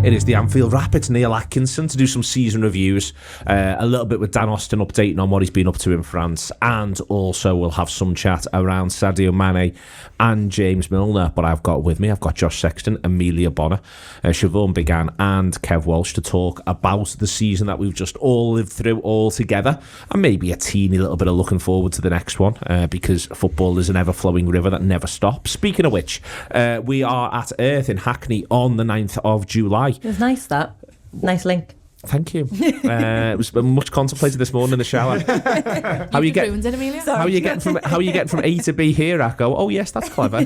It is the Anfield Wrap. It's Neil Atkinson to do some season reviews, a little bit with Dan Austin updating on what he's been up to in France, and also we'll have some chat around Sadio Mane and James Milner. But I've got Josh Sexton, Emilia Bona, Siobhan, Biggane and Kev Walsh to talk about the season that we've just all lived through all together, and maybe a teeny little bit of looking forward to the next one, because football is an ever-flowing river that never stops. Speaking of which, we are at Earth in Hackney on the 9th of July. It was nice, that. Nice link. Thank you. It was much contemplated this morning in the shower. How are you getting? How are you getting from A to B here? I go, oh yes, that's clever.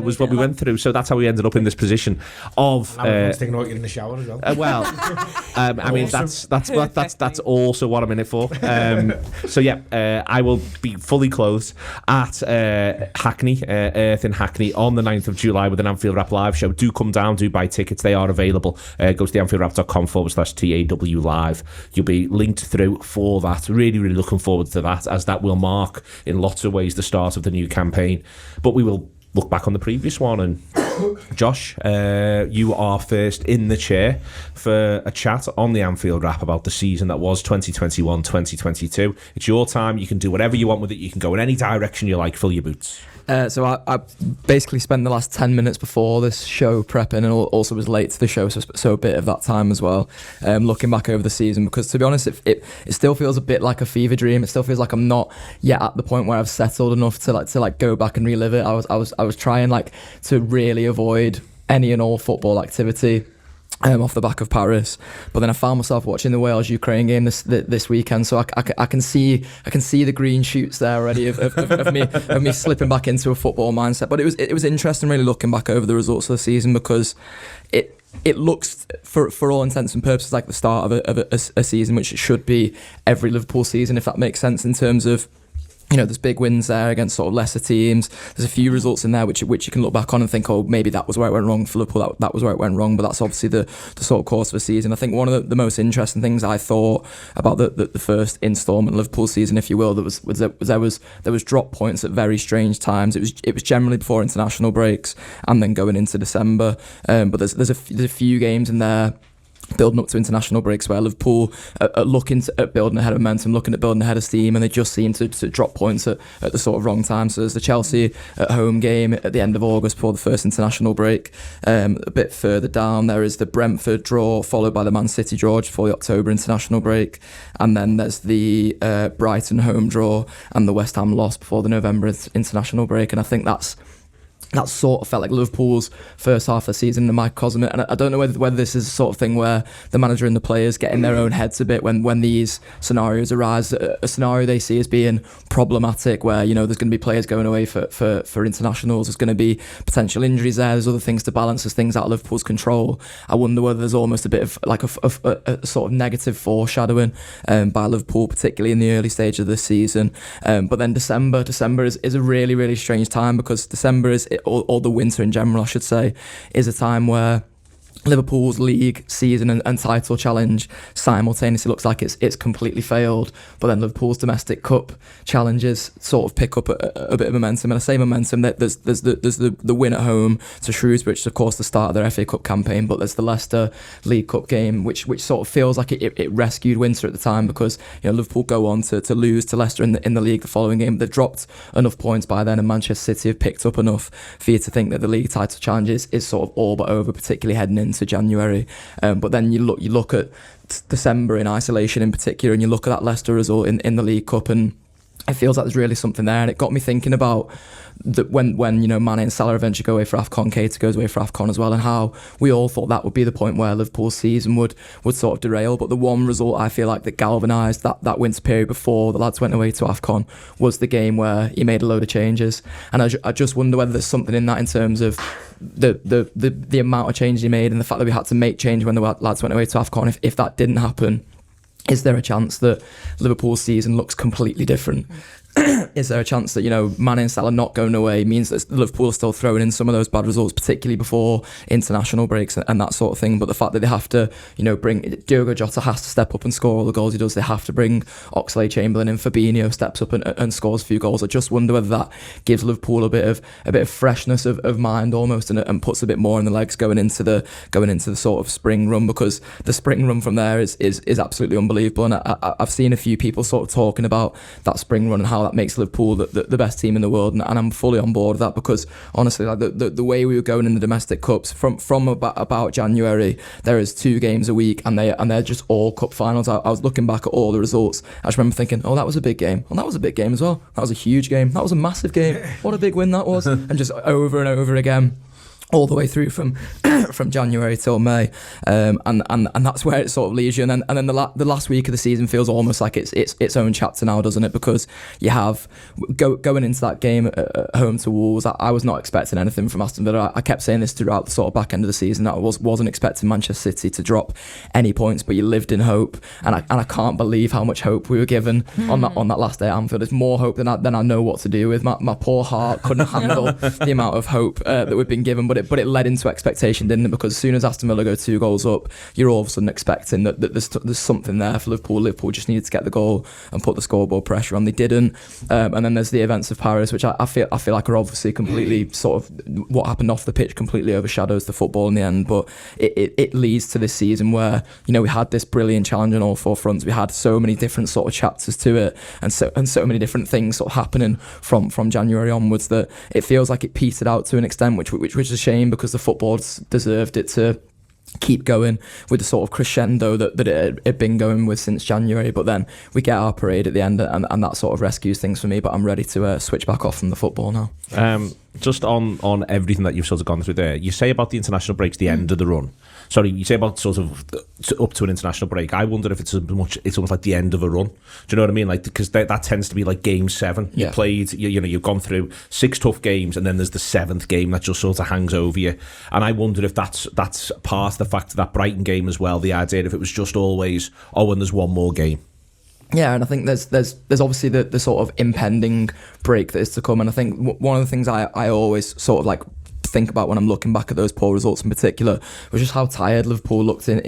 Was what we went through. So that's how we ended up in this position of. I was thinking about getting in the shower as well. I mean that's also what I'm in it for. So yeah, I will be fully clothed at Hackney, Earth in Hackney on the 9th of July with an Anfield Wrap live show. Do come down, do buy tickets. They are available. Go to theanfieldwrap.com/TAW live. You'll be linked through for that. Really, really looking forward to that, as that will mark in lots of ways the start of the new campaign. But we will look back on the previous one. And Josh, you are first in the chair for a chat on the Anfield Wrap about the season that was 2021-2022. It's your time. You can do whatever you want with it. You can go in any direction you like. Fill your boots. So I basically spent the last 10 minutes before this show prepping, and also was late to the show, so a bit of that time as well, looking back over the season, because to be honest, it still feels a bit like a fever dream. It still feels like I'm not yet at the point where I've settled enough to go back and relive it. I was trying to really avoid any and all football activity off the back of Paris, but then I found myself watching the Wales-Ukraine game this weekend, so I can see the green shoots there already of me slipping back into a football mindset. But it was interesting really looking back over the results of the season, because it looks, for all intents and purposes, like the start of a season, which it should be every Liverpool season, if that makes sense, in terms of, you know, there's big wins there against sort of lesser teams. There's a few results in there which you can look back on and think, oh, maybe that was where it went wrong for Liverpool. That was where it went wrong. But that's obviously the sort of course of a season. I think one of the most interesting things I thought about the first instalment of Liverpool season, if you will, there was drop points at very strange times. It was generally before international breaks and then going into December. But there's a few games in there building up to international breaks where Liverpool are looking at building ahead of momentum, looking at building ahead of steam, and they just seem to drop points at the sort of wrong time. So there's the Chelsea at home game at the end of August before the first international break. A bit further down there is the Brentford draw, followed by the Man City draw before the October international break, and then there's the Brighton home draw and the West Ham loss before the November international break. And I think that sort of felt like Liverpool's first half of the season in a microcosm. And I don't know whether this is the sort of thing where the manager and the players get in their own heads a bit when these scenarios arise. A scenario they see as being problematic, where, you know, there's going to be players going away for internationals, there's going to be potential injuries there, there's other things to balance, there's things out of Liverpool's control. I wonder whether there's almost a bit of like a sort of negative foreshadowing by Liverpool, particularly in the early stage of this season. But then December is a really, really strange time, because December is, or the winter in general, I should say, is a time where Liverpool's league season and title challenge simultaneously looks like it's completely failed, but then Liverpool's domestic cup challenges sort of pick up a bit of momentum. And I say momentum, that there's the win at home to Shrewsbury, which is of course the start of their FA Cup campaign, but there's the Leicester League Cup game, which sort of feels like it rescued Winter at the time, because, you know, Liverpool go on to lose to Leicester in the league the following game. They've dropped enough points by then, and Manchester City have picked up enough for you to think that the league title challenge is sort of all but over, particularly heading into January. But then you look at December in isolation in particular, and you look at that Leicester result in the League Cup, and it feels like there's really something there. And it got me thinking about that when you know, Mane and Salah eventually go away for AFCON, Keita goes away for AFCON as well, and how we all thought that would be the point where Liverpool's season would sort of derail. But the one result I feel like that galvanised that winter period before the lads went away to AFCON was the game where he made a load of changes. And I just wonder whether there's something in that, in terms of the amount of changes he made, and the fact that we had to make change when the lads went away to AFCON. If that didn't happen, is there a chance that Liverpool's season looks completely different? is there a chance that, Mane and Salah not going away means that Liverpool are still throwing in some of those bad results, particularly before international breaks and that sort of thing. But the fact that they have to, bring Diogo Jota has to step up and score all the goals he does. They have to bring Oxlade-Chamberlain in. Fabinho steps up and scores a few goals. I just wonder whether that gives Liverpool a bit of freshness of mind almost, and puts a bit more in the legs going into the sort of spring run, because the spring run from there is absolutely unbelievable. And I've seen a few people sort of talking about that spring run and how that makes Liverpool the best team in the world, and I'm fully on board with that, because honestly, like the way we were going in the domestic cups from about January, there is 2 games a week, and they're just all cup finals. I was looking back at all the results. I just remember thinking, oh, that was a big game. Well, that was a big game as well. That was a huge game. That was a massive game. What a big win that was. And just over and over again, all the way through from January till May, and that's where it sort of leaves you. And then the last week of the season feels almost like its own chapter now, doesn't it? Because you have going into that game at home to Wolves. I was not expecting anything from Aston Villa. I kept saying this throughout the sort of back end of the season, that I wasn't expecting Manchester City to drop any points, but you lived in hope, and I can't believe how much hope we were given on that last day at Anfield. There's more hope than I know what to do with. My poor heart couldn't handle the amount of hope that we've been given, but it led into expectation, didn't it? Because as soon as Aston Villa go 2 goals up, you're all of a sudden expecting that there's something there for Liverpool. Liverpool just needed to get the goal and put the scoreboard pressure on. They didn't, and then there's the events of Paris, which I feel like are obviously completely sort of what happened off the pitch completely overshadows the football in the end. But it leads to this season where we had this brilliant challenge on all 4 fronts. We had so many different sort of chapters to it, and so many different things sort of happening from January onwards, that it feels like it petered out to an extent, which is a shame, because the football deserved it to keep going with the sort of crescendo that it had been going with since January. But then we get our parade at the end, and that sort of rescues things for me. But I'm ready to switch back off from the football now. Just on everything that you've sort of gone through there, you say about the international breaks, the end of the run. Sorry, you say about sort of up to an international break. I wonder if it's almost like the end of a run. Do you know what I mean? Like, because that tends to be like game 7. You played, you've gone through 6 tough games, and then there's the 7th game that just sort of hangs over you. And I wonder if that's part of the fact of that Brighton game as well. The idea if it was just always, and there's one more game. Yeah, and I think there's obviously the sort of impending break that is to come, and I think one of the things I always sort of like think about when I'm looking back at those poor results in particular was just how tired Liverpool looked in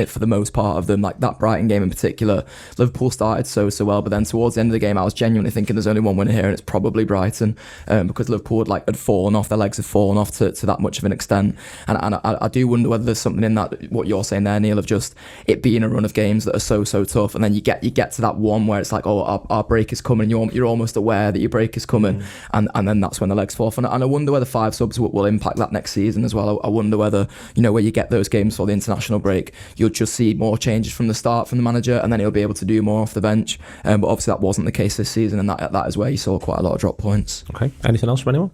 for the most part of them. Like that Brighton game in particular, Liverpool started so well, but then towards the end of the game I was genuinely thinking there's only one winner here, and it's probably Brighton, because Liverpool had fallen off, their legs had fallen off to that much of an extent, and I do wonder whether there's something in that, what you're saying there, Neil, of just it being a run of games that are so tough, and then you get to that one where it's like, our break is coming, and you're almost aware that your break is coming, and then that's when the legs fall off, and I wonder whether 5 subs will impact that next season as well. I wonder whether, where you get those games for the international break, you'll just see more changes from the start from the manager, and then he'll be able to do more off the bench. But obviously that wasn't the case this season, and that is where you saw quite a lot of drop points. Okay. Anything else from anyone?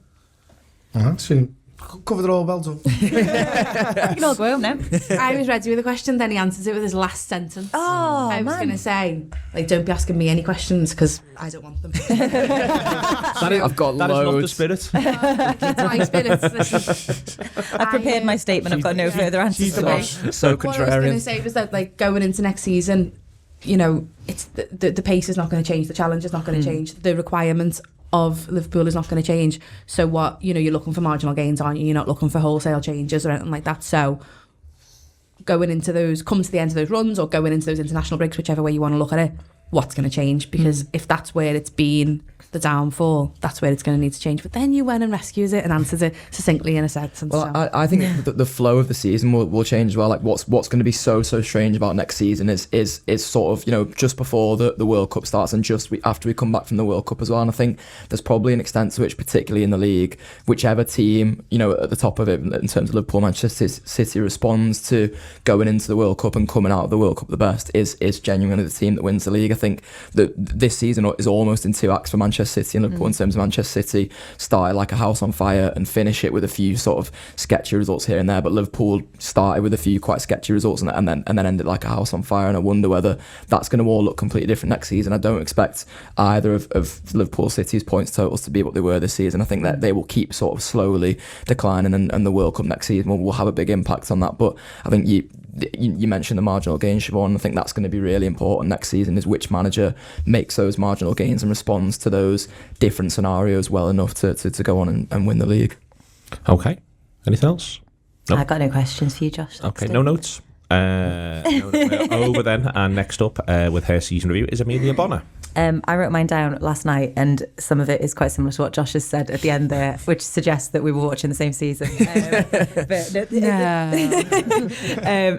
It's been covered it all well done. You can all go home now. I was ready with a question, then he answers it with his last sentence. Oh, I was going to say, don't be asking me any questions, because I don't want them. I've got loads. That is not the spirit. My spirits. I've prepared my statement. I've got no further answers to make. So contrarian. What I was going to say was that, going into next season, it's the pace is not going to change, the challenge is not going to change, the requirements of Liverpool is not going to change. So what, you're looking for marginal gains, aren't you? You're not looking for wholesale changes or anything like that. So going into those, come to the end of those runs, or going into those international breaks, whichever way you want to look at it, what's going to change? Because if that's where it's been the downfall, that's where it's going to need to change. But then you went and rescues it and answers it succinctly in a sentence. Well, I think the flow of the season will change as well. Like what's going to be so strange about next season is sort of, just before the World Cup starts, and just after we come back from the World Cup as well. And I think there's probably an extent to which, particularly in the league, whichever team at the top of it in terms of Liverpool, Manchester City responds to going into the World Cup and coming out of the World Cup the best is genuinely the team that wins the league. I think that this season is almost in 2 acts for Manchester City and Liverpool, in terms of Manchester City started like a house on fire and finish it with a few sort of sketchy results here and there, but Liverpool started with a few quite sketchy results and then ended like a house on fire. And I wonder whether that's going to all look completely different next season. I don't expect either of Liverpool City's points totals to be what they were this season. I think that they will keep sort of slowly declining, and the World Cup next season will have a big impact on that. But I think you mentioned the marginal gains, Siobhan. I think that's going to be really important next season, is which manager makes those marginal gains and responds to those different scenarios well enough to go on and win the league. Okay. Anything else? Nope. I got no questions for you, Josh. Okay, no notes. Over then, and next up with her season review is Emilia Bonner. I wrote mine down last night, and some of it is quite similar to what Josh has said at the end there, which suggests that we were watching the same season.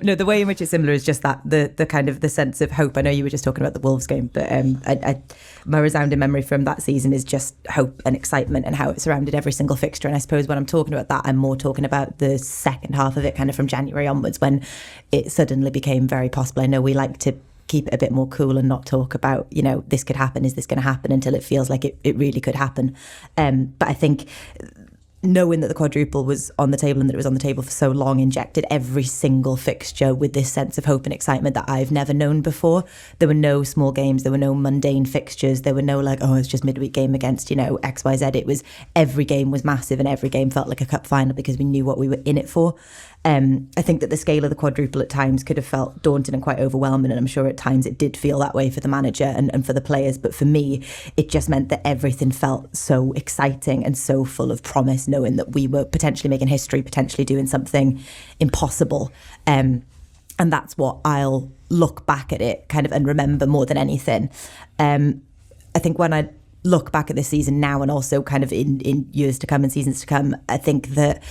No, the way in which it's similar is just that the kind of the sense of hope. I know you were just talking about the Wolves game, but my resounding memory from that season is just hope and excitement and how it surrounded every single fixture. And I suppose when I'm talking about that, I'm more talking about the second half of it, kind of from January onwards, when it suddenly became very possible. I know we like to keep it a bit more cool and not talk about, this could happen, is this going to happen, until it feels like it really could happen. But I think knowing that the quadruple was on the table and that it was on the table for so long injected every single fixture with this sense of hope and excitement that I've never known before. There were no small games, there were no mundane fixtures, there were no it's just midweek game against, XYZ. It was, every game was massive and every game felt like a cup final because we knew what we were in it for. I think that the scale of the quadruple at times could have felt daunting and quite overwhelming, and I'm sure at times it did feel that way for the manager and for the players, but for me it just meant that everything felt so exciting and so full of promise, knowing that we were potentially making history, potentially doing something impossible, and that's what I'll look back at it kind of and remember more than anything. I think when I look back at this season now, and also kind of in years to come and seasons to come, I think that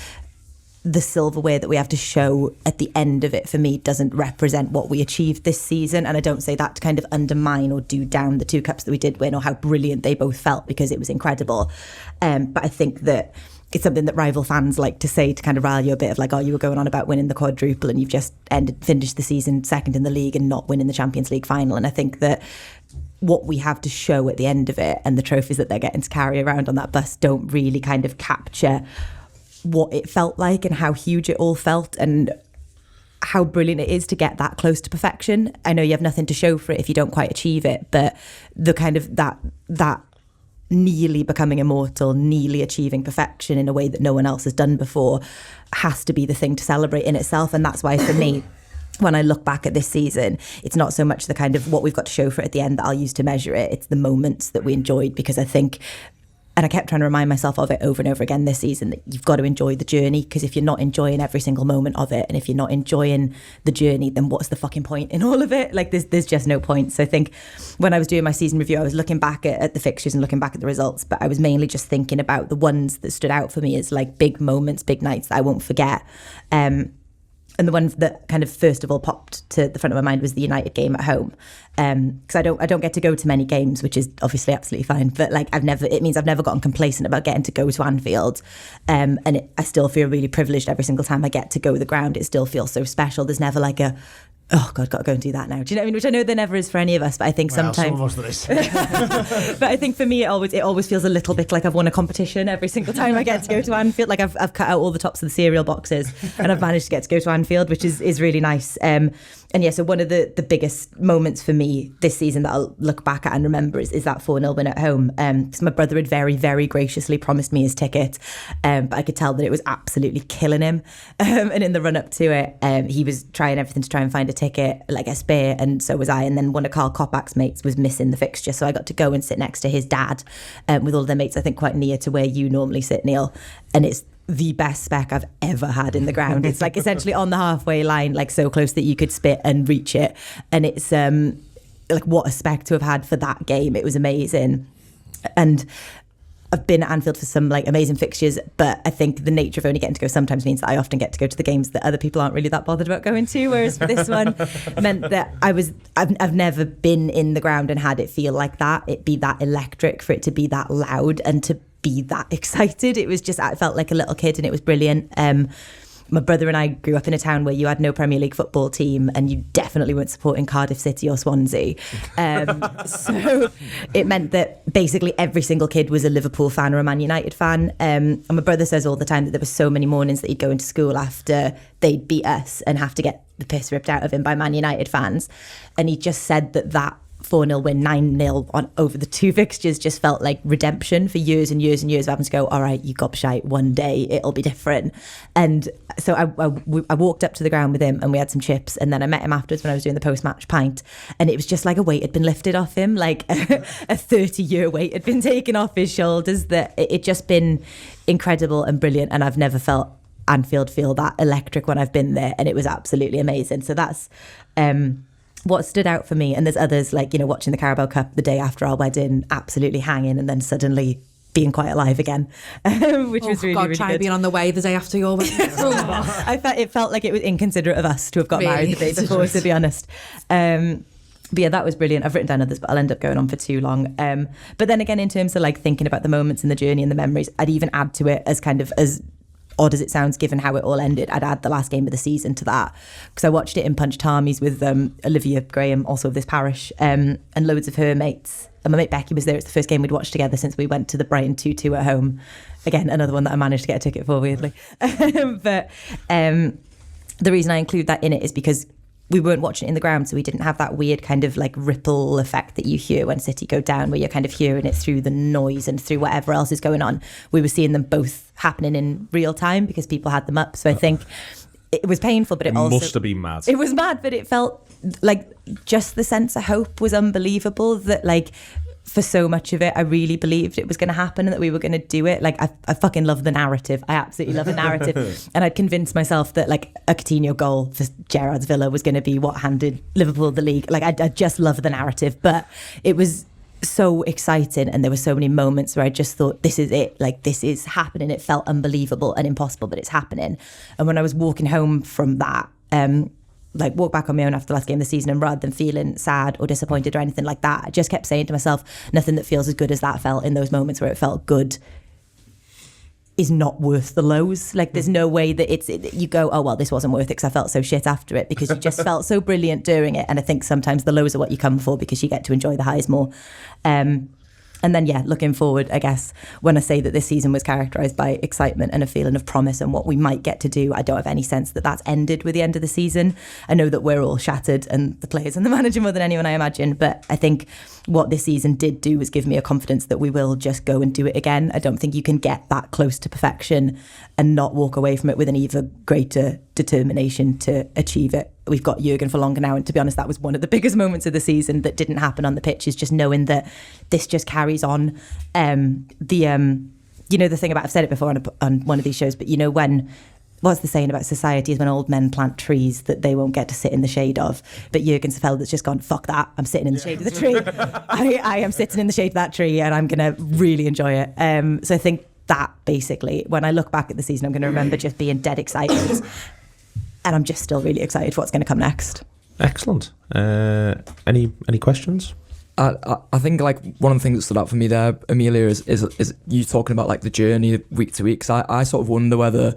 the silverware that we have to show at the end of it, for me, doesn't represent what we achieved this season. And I don't say that to kind of undermine or do down the 2 cups that we did win or how brilliant they both felt, because it was incredible. But I think that it's something that rival fans like to say to kind of rile you a bit of like, oh, you were going on about winning the quadruple and you've just finished the season second in the league and not winning the Champions League final. And I think that what we have to show at the end of it and the trophies that they're getting to carry around on that bus don't really kind of capture what it felt like and how huge it all felt and how brilliant it is to get that close to perfection. I know you have nothing to show for it if you don't quite achieve it, but the kind of that nearly becoming immortal, nearly achieving perfection in a way that no one else has done before has to be the thing to celebrate in itself. And that's why for me, when I look back at this season, it's not so much the kind of what we've got to show for it at the end that I'll use to measure it. It's the moments that we enjoyed, because I think, and I kept trying to remind myself of it over and over again this season, that you've got to enjoy the journey, because if you're not enjoying every single moment of it, and if you're not enjoying the journey, then what's the fucking point in all of it? Like there's just no point. So I think when I was doing my season review, I was looking back at the fixtures and looking back at the results, but I was mainly just thinking about the ones that stood out for me as like big moments, big nights that I won't forget. And the one that kind of first of all popped to the front of my mind was the United game at home, because I don't get to go to many games, which is obviously absolutely fine. But like it means I've never gotten complacent about getting to go to Anfield, I still feel really privileged every single time I get to go to the ground. It still feels so special. There's never like a, oh God, got to go and do that now. Do you know what I mean? Which I know there never is for any of us, but I think sometimes. Some of us there is. But I think for me, it always feels a little bit like I've won a competition every single time I get to go to Anfield. Like I've cut out all the tops of the cereal boxes and I've managed to get to go to Anfield, which is really nice. And yeah, so one of the biggest moments for me this season that I'll look back at and remember is that 4-0 win at home. Because my brother had very, very graciously promised me his ticket, but I could tell that it was absolutely killing him. And in the run up to it, he was trying everything to try and find a ticket, like a spare, and so was I. And then one of Carl Kopak's mates was missing the fixture, so I got to go and sit next to his dad, with all of their mates, I think quite near to where you normally sit, Neil. And it's the best spec I've ever had in the ground. It's like essentially on the halfway line, like so close that you could spit and reach it. And it's like what a spec to have had for that game. It was amazing. And I've been at Anfield for some like amazing fixtures, but I think the nature of only getting to go sometimes means that I often get to go to the games that other people aren't really that bothered about going to. Whereas for this one meant that I've never been in the ground and had it feel like that. It be that electric, for it to be that loud and to be that excited. It was just, I felt like a little kid and it was brilliant. My brother and I grew up in a town where you had no Premier League football team and you definitely weren't supporting Cardiff City or Swansea. So it meant that basically every single kid was a Liverpool fan or a Man United fan. And my brother says all the time that there were so many mornings that he'd go into school after they'd beat us and have to get the piss ripped out of him by Man United fans. And he just said that 4-0 win, 9-0 on over the 2 fixtures just felt like redemption for years and years and years of having to go, all right, you gobshite, one day it'll be different. And so I walked up to the ground with him and we had some chips, and then I met him afterwards when I was doing the post-match pint, and it was just like a weight had been lifted off him, like a 30-year weight had been taken off his shoulders, that it just been incredible and brilliant, and I've never felt Anfield feel that electric when I've been there, and it was absolutely amazing. So that's what stood out for me. And there's others, like, you know, watching the Carabao Cup the day after our wedding, absolutely hanging, and then suddenly being quite alive again, which was really, really try good. being on the way the day after your wedding. It felt like it was inconsiderate of us to have got married the day before, to be honest. But yeah, that was brilliant. I've written down others, but I'll end up going on for too long. But then again, in terms of like thinking about the moments in the journey and the memories, I'd even add to it, as kind of as odd as it sounds, given how it all ended, I'd add the last game of the season to that, because I watched it in Punch Tarmies with Olivia Graham, also of this parish, and loads of her mates. And my mate Becky was there. It's the first game we'd watched together since we went to the Brighton 2-2 at home. Again, another one that I managed to get a ticket for, weirdly. But the reason I include that in it is because we weren't watching it in the ground, so we didn't have that weird kind of like ripple effect that you hear when City go down, where you're kind of hearing it through the noise and through whatever else is going on. We were seeing them both happening in real time because people had them up. So I think it was painful, but it also must have been mad. It was mad, but it felt like just the sense of hope was unbelievable, that like for so much of it, I really believed it was going to happen and that we were going to do it. Like, I fucking love the narrative. I absolutely love the narrative. And I'd convinced myself that like a Coutinho goal for Gerrard's Villa was going to be what handed Liverpool the league. Like, I just love the narrative. But it was so exciting, and there were so many moments where I just thought, this is it. Like, this is happening. It felt unbelievable and impossible, but it's happening. And when I was walking home from that, like walk back on my own after the last game of the season, and rather than feeling sad or disappointed or anything like that, I just kept saying to myself, nothing that feels as good as that felt in those moments where it felt good is not worth the lows. Like, there's no way that you go, oh well, this wasn't worth it because I felt so shit after it, because you just felt so brilliant during it. And I think sometimes the lows are what you come for, because you get to enjoy the highs more. And then, yeah, looking forward, I guess, when I say that this season was characterised by excitement and a feeling of promise and what we might get to do, I don't have any sense that that's ended with the end of the season. I know that we're all shattered, and the players and the manager more than anyone, I imagine. But I think what this season did do was give me a confidence that we will just go and do it again. I don't think you can get that close to perfection and not walk away from it with an even greater determination to achieve it. We've got Jurgen for longer now, and to be honest, that was one of the biggest moments of the season that didn't happen on the pitch, is just knowing that this just carries on. You know, the thing about, I've said it before on one of these shows, but you know, what's the saying about society is when old men plant trees that they won't get to sit in the shade of. But Jurgen's a fella that's just gone, fuck that, I'm sitting in the shade of the tree. I am sitting in the shade of that tree, and I'm going to really enjoy it. So I think that basically, when I look back at the season, I'm going to remember just being dead excited. And I'm just still really excited for what's going to come next. Excellent. Any questions? I think like one of the things that stood out for me there, Emilia, is you talking about like the journey week to week. Because I sort of wonder whether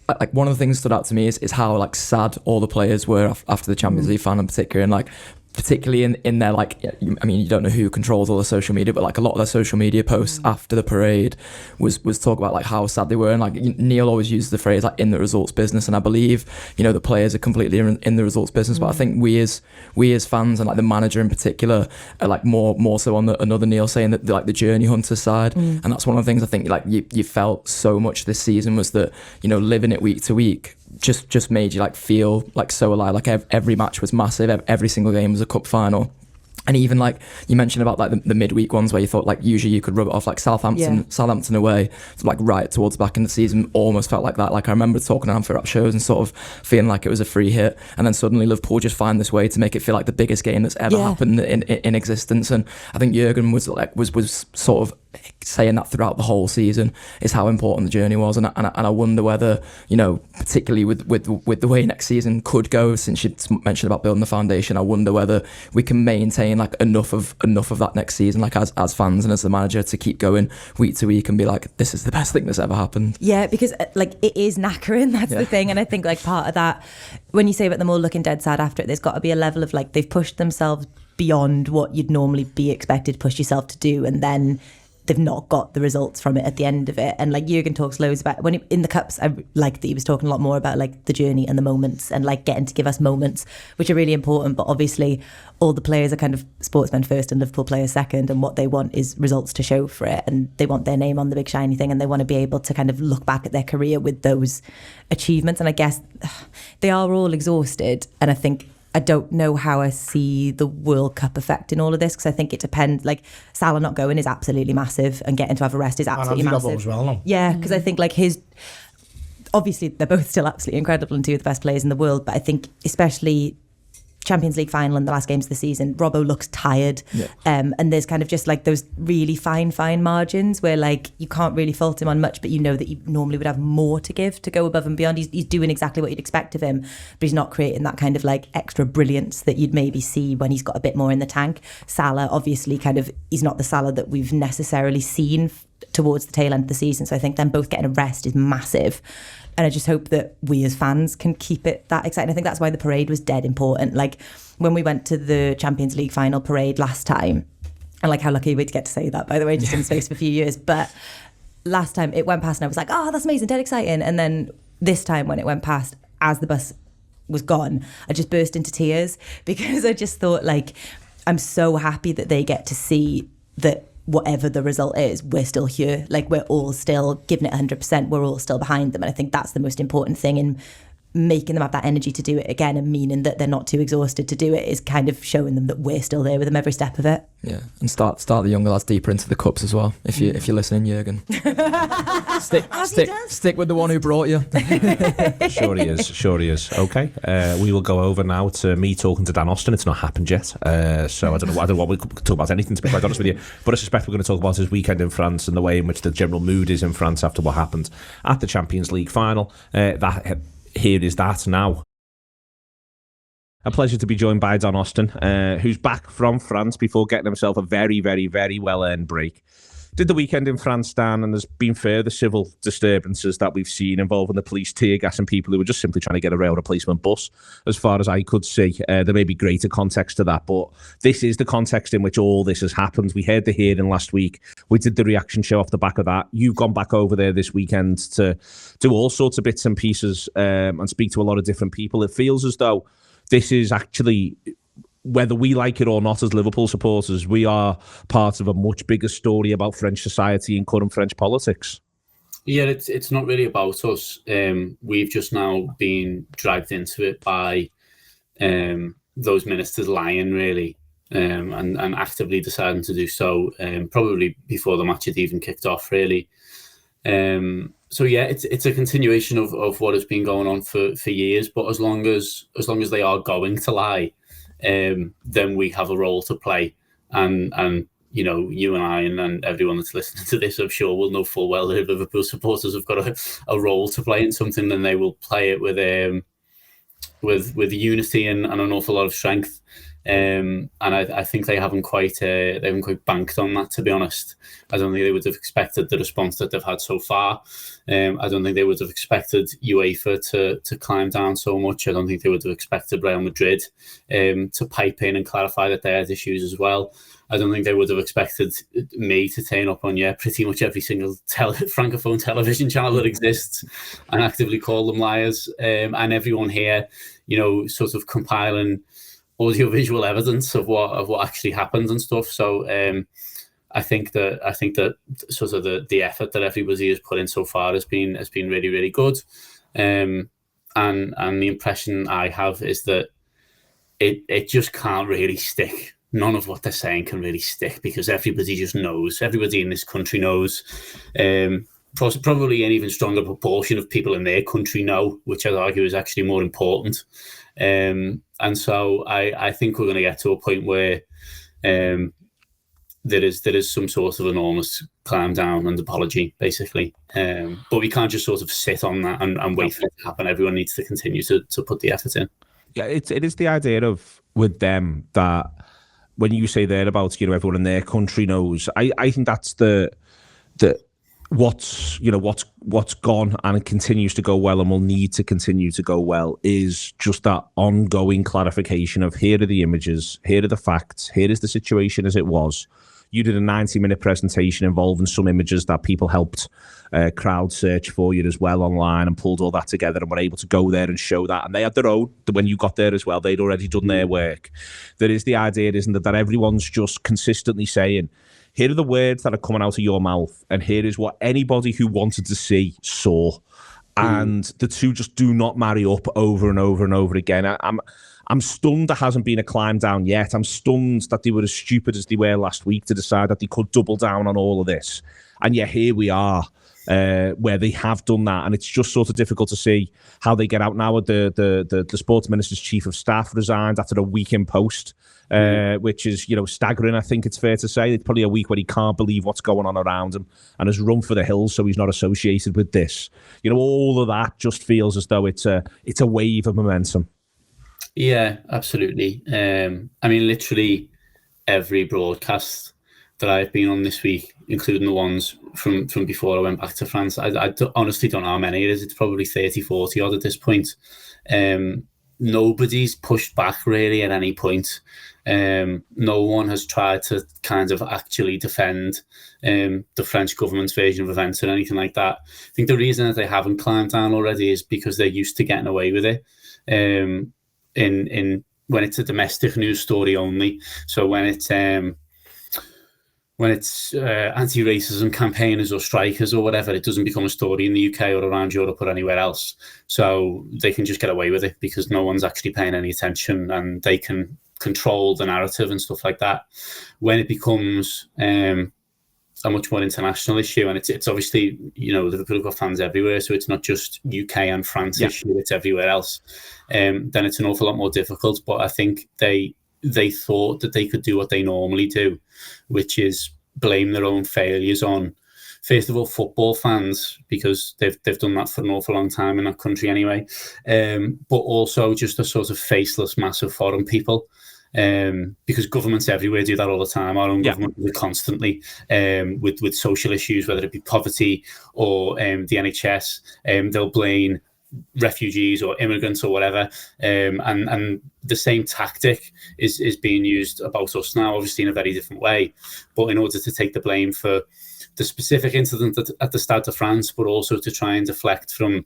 like one of the things that stood out to me is how like sad all the players were after the Champions League final in particular, and like particularly in their like, I mean, you don't know who controls all the social media, but like a lot of their social media posts after the parade was talk about like how sad they were. And like Neil always uses the phrase like in the results business, and I believe, you know, the players are completely in the results business, but I think we as fans, and like the manager in particular, are like more so on another Neil saying that like the journey hunter side. And that's one of the things I think like you felt so much this season, was that, you know, living it week to week just made you like feel like so alive. Like every match was massive, every single game was a cup final. And even like you mentioned about like the midweek ones where you thought like usually you could rub it off, like Southampton away, like right towards the back in the season, almost felt like that. Like I remember talking on Anfield Wrap shows and sort of feeling like it was a free hit, and then suddenly Liverpool just find this way to make it feel like the biggest game that's ever happened in existence. And I think Jurgen was sort of saying that throughout the whole season, is how important the journey was. And I wonder whether, you know, particularly with the way next season could go, since you mentioned about building the foundation, I wonder whether we can maintain like enough of that next season, like as fans and as the manager, to keep going week to week and be like, this is the best thing that's ever happened. Yeah, because like it is knackering, that's the thing. And I think like part of that, when you say about them all looking dead sad after it, there's got to be a level of like, they've pushed themselves beyond what you'd normally be expected to push yourself to do, and then they've not got the results from it at the end of it. And like Jurgen talks loads about in the cups, I like that he was talking a lot more about like the journey and the moments and like getting to give us moments, which are really important. But obviously all the players are kind of sportsmen first and Liverpool players second, and what they want is results to show for it, and they want their name on the big shiny thing, and they want to be able to kind of look back at their career with those achievements. And I guess they are all exhausted, and I don't know how I see the World Cup affecting all of this, because I think it depends. Like Salah not going is absolutely massive, and getting to have a rest is absolutely massive. As well, no? Yeah, because I think like obviously they're both still absolutely incredible and two of the best players in the world, but I think especially Champions League final and the last games of the season, Robbo looks tired. Yeah. And there's kind of just like those really fine margins where like you can't really fault him on much, but you know that you normally would have more to give to go above and beyond. He's doing exactly what you'd expect of him, but he's not creating that kind of like extra brilliance that you'd maybe see when he's got a bit more in the tank. Salah, obviously, he's not the Salah that we've necessarily seen towards the tail end of the season. So I think them both getting a rest is massive. And I just hope that we as fans can keep it that exciting. I think that's why the parade was dead important. Like when we went to the Champions League final parade last time, and like how lucky we to get to say that, by the way, just in the space of a few years. But last time it went past and I was like, oh, that's amazing, dead exciting. And then this time when it went past, as the bus was gone, I just burst into tears, because I just thought like, I'm so happy that they get to see that whatever the result is, we're still here. Like we're all still giving it 100%. We're all still behind them. And I think that's the most important thing in making them have that energy to do it again, and meaning that they're not too exhausted to do it, is kind of showing them that we're still there with them every step of it. Yeah, and start the younger lads deeper into the cups as well. If you're listening, Jurgen, stick with the one who brought you. Sure he is. Okay, we will go over now to me talking to Dan Austin. It's not happened yet, so I don't know what we could talk about anything, to be quite honest with you. But I suspect we're going to talk about his weekend in France and the way in which the general mood is in France after what happened at the Champions League final. Here is that now. A pleasure to be joined by Dan Austin, who's back from France before getting himself a very, very, very well-earned break. Did the weekend in France, Dan, and there's been further civil disturbances that we've seen involving the police tear gassing people who were just simply trying to get a rail replacement bus, as far as I could see. There may be greater context to that, but this is the context in which all this has happened. We heard the hearing last week. We did the reaction show off the back of that. You've gone back over there this weekend to do all sorts of bits and pieces and speak to a lot of different people. It feels as though this is actually, whether we like it or not as Liverpool supporters, we are part of a much bigger story about French society and current French politics. Yeah, it's not really about us. We've just now been dragged into it by those ministers lying, really, and actively deciding to do so, probably before the match had even kicked off, really. So yeah, it's a continuation of what has been going on for years. But as long as they are going to lie, then we have a role to play, and you know, you and I and everyone that's listening to this, I'm sure, will know full well that if Liverpool supporters have got a role to play in something, then they will play it with unity and an awful lot of strength. And I think they haven't quite banked on that, to be honest. I don't think they would have expected the response that they've had so far. I don't think they would have expected UEFA to climb down so much. I don't think they would have expected Real Madrid to pipe in and clarify that they had issues as well. I don't think they would have expected me to turn up on pretty much every single francophone television channel that exists and actively call them liars. And everyone here, you know, sort of compiling audio-visual evidence of what actually happened and stuff. So I think that sort of the effort that everybody has put in so far has been really, really good. And the impression I have is that it just can't really stick. None of what they're saying can really stick, because everybody just knows. Everybody in this country knows. Probably an even stronger proportion of people in their country know, which I'd argue is actually more important. And so I think we're going to get to a point where there is some sort of enormous climb down and apology, basically. But we can't just sort of sit on that and wait for it to happen. Everyone needs to continue to put the effort in. Yeah, it is the idea of, with them, that when you say there about, you know, everyone in their country knows, I think that's the what's gone and continues to go well and will need to continue to go well is just that ongoing clarification of, here are the images, here are the facts, here is the situation as it was. you did a 90-minute presentation involving some images that people helped crowd search for you as well online and pulled all that together and were able to go there and show that. And they had their own, when you got there as well, they'd already done their work. There is the idea, isn't it, that everyone's just consistently saying, here are the words that are coming out of your mouth, and here is what anybody who wanted to see saw. And the two just do not marry up over and over and over again. I'm stunned there hasn't been a climb down yet. I'm stunned that they were as stupid as they were last week to decide that they could double down on all of this. And yet here we are, where they have done that. And it's just sort of difficult to see how they get out now. The sports minister's chief of staff resigned after a week in post, which is, staggering, I think it's fair to say. It's probably a week where he can't believe what's going on around him and has run for the hills, so he's not associated with this. All of that just feels as though it's a wave of momentum. Yeah, absolutely. Literally every broadcast that I've been on this week, including the ones from before I went back to France, I honestly don't know how many it is. It's probably 30, 40 odd at this point. Nobody's pushed back really at any point. No one has tried to kind of actually defend the French government's version of events or anything like that. I think the reason that they haven't climbed down already is because they're used to getting away with it. In when it's a domestic news story only. So when it's anti-racism campaigners or strikers or whatever, it doesn't become a story in the UK or around Europe or anywhere else. So they can just get away with it because no one's actually paying any attention and they can control the narrative and stuff like that. When it becomes a much more international issue, and it's obviously, Liverpool have got fans everywhere, so it's not just UK and France issue, it's everywhere else. Then it's an awful lot more difficult. But I think they thought that they could do what they normally do, which is blame their own failures on, first of all, football fans, because they've done that for an awful long time in that country anyway, but also just a sort of faceless mass of foreign people. Because governments everywhere do that all the time. Our own government do it constantly with social issues, whether it be poverty or the NHS. They'll blame refugees or immigrants or whatever, and the same tactic is being used about us now, obviously in a very different way, but in order to take the blame for the specific incident at the Stade de France, but also to try and deflect from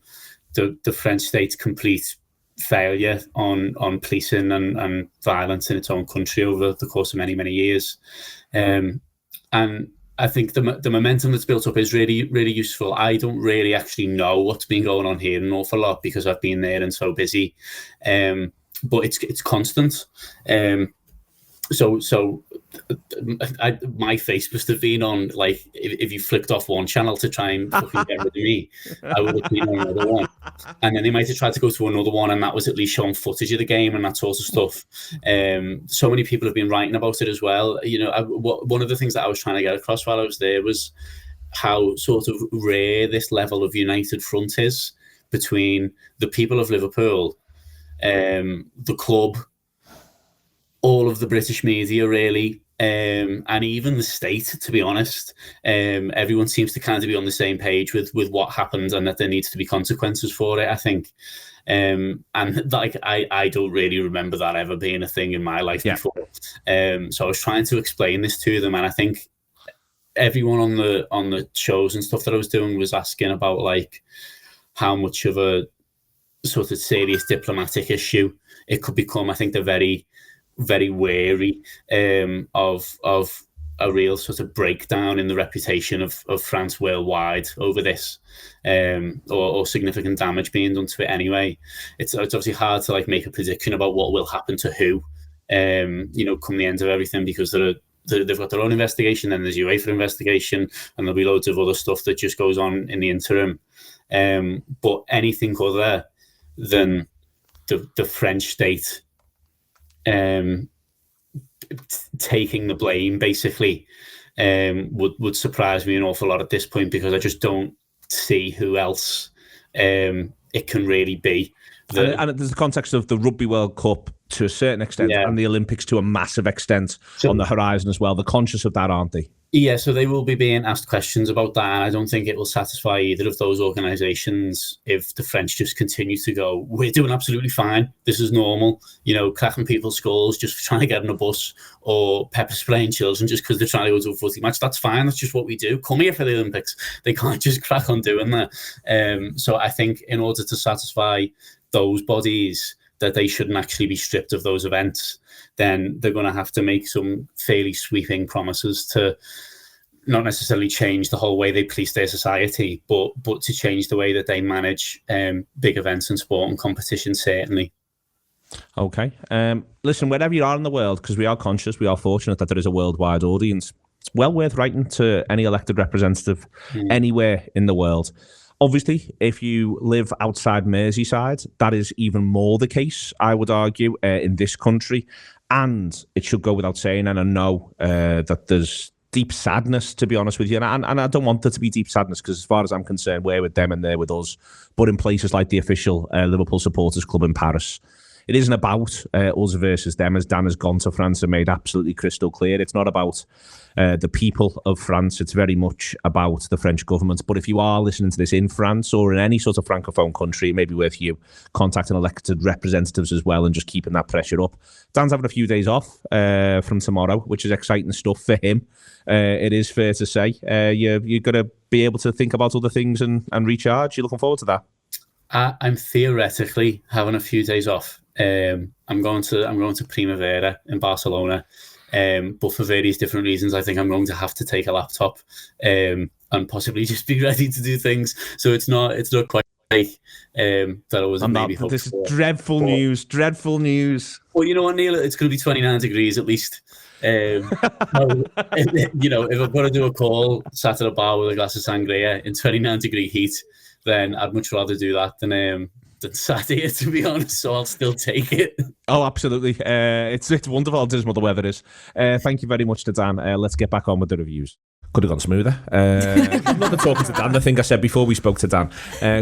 the French state's complete failure on policing and violence in its own country over the course of many, many years. And I think the momentum that's built up is really, really useful. I don't really actually know what's been going on here an awful lot because I've been there and so busy. But it's constant. So my face must have been on, like, if you flicked off one channel to try and fucking get rid of me, I would have been on another one. And then they might have tried to go to another one, and that was at least showing footage of the game and that sort of stuff. So many people have been writing about it as well. One of the things that I was trying to get across while I was there was how sort of rare this level of united front is between the people of Liverpool, the club, all of the British media, really, and even the state, to be honest. Everyone seems to kind of be on the same page with what happened and that there needs to be consequences for it, I think. And like I don't really remember that ever being a thing in my life before. So I was trying to explain this to them, and I think everyone on the shows and stuff that I was doing was asking about, like, how much of a sort of serious diplomatic issue it could become. I think they're very, very wary of a real sort of breakdown in the reputation of France worldwide over this, or significant damage being done to it anyway. It's obviously hard to, like, make a prediction about what will happen to who, come the end of everything, because they've got their own investigation, then there's UEFA investigation, and there'll be loads of other stuff that just goes on in the interim. But anything other than the French state taking the blame, basically, would surprise me an awful lot at this point, because I just don't see who else it can really be. And there's the context of the Rugby World Cup to a certain extent, Yeah. and the Olympics to a massive extent on the horizon as well. They're conscious of that, aren't they? Yeah, so they will be being asked questions about that, and I don't think it will satisfy either of those organisations if the French just continue to go, we're doing absolutely fine, this is normal, cracking people's skulls just for trying to get on a bus, or pepper spraying children just because they're trying to go to a footy match. That's fine, that's just what we do. Come here for the Olympics. They can't just crack on doing that. So I think in order to satisfy those bodies that they shouldn't actually be stripped of those events, then they're going to have to make some fairly sweeping promises to not necessarily change the whole way they police their society, but to change the way that they manage big events and sport and competition, certainly. Okay. Listen, wherever you are in the world, because we are conscious, we are fortunate that there is a worldwide audience, it's well worth writing to any elected representative anywhere in the world. Obviously, if you live outside Merseyside, that is even more the case, I would argue, in this country. And it should go without saying, and I know that there's deep sadness, to be honest with you. And I don't want there to be deep sadness, because as far as I'm concerned, we're with them and they're with us. But in places like the official Liverpool Supporters Club in Paris, it isn't about us versus them, as Dan has gone to France and made absolutely crystal clear. It's not about the people of France. It's very much about the French government. But if you are listening to this in France or in any sort of francophone country, it may be worth you contacting elected representatives as well and just keeping that pressure up. Dan's having a few days off from tomorrow, which is exciting stuff for him. It is fair to say. You're going to be able to think about other things and recharge. You're looking forward to that? I'm theoretically having a few days off. I'm going to Primavera in Barcelona, but for various different reasons, I think I'm going to have to take a laptop and possibly just be ready to do things. So it's not quite like that I was maybe hoping for. This is dreadful news. Well, you know what, Neil? It's going to be 29 degrees at least. If I've got to do a call, sat at a bar with a glass of sangria in 29-degree heat, then I'd much rather do that than sat here, to be honest, so I'll still take it. Oh, absolutely. It's wonderful how dismal the weather is. Thank you very much to Dan. Let's get back on with the reviews. Could have gone smoother. Not the talking to Dan. I think I said before we spoke to Dan,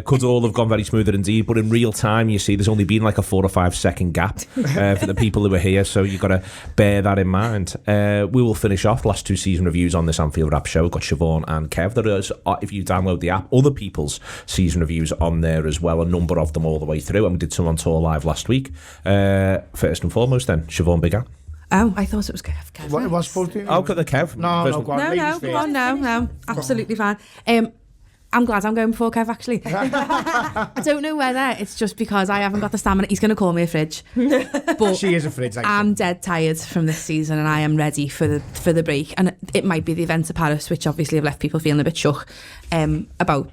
could all have gone very smoother indeed. But in real time, you see, there's only been like a 4 or 5 second gap for the people who are here. So you've got to bear that in mind. We will finish off last 2 season reviews on this Anfield Wrap show. We've got Siobhan and Kev. There is, if you download the app, other people's season reviews on there as well. A number of them all the way through. And we did some on tour live last week. First and foremost, then, Siobhan Biggane. Oh, I thought it was Kev. What it was supposed to be? Oh, got the Kev. No, go on. No, come on, no. Absolutely fine. I'm glad I'm going before Kev, actually. I don't know whether it's just because I haven't got the stamina. He's going to call me a fridge. But She is a fridge, actually. I'm dead tired from this season and I am ready for the break. And it might be the events of Paris, which obviously have left people feeling a bit shook about,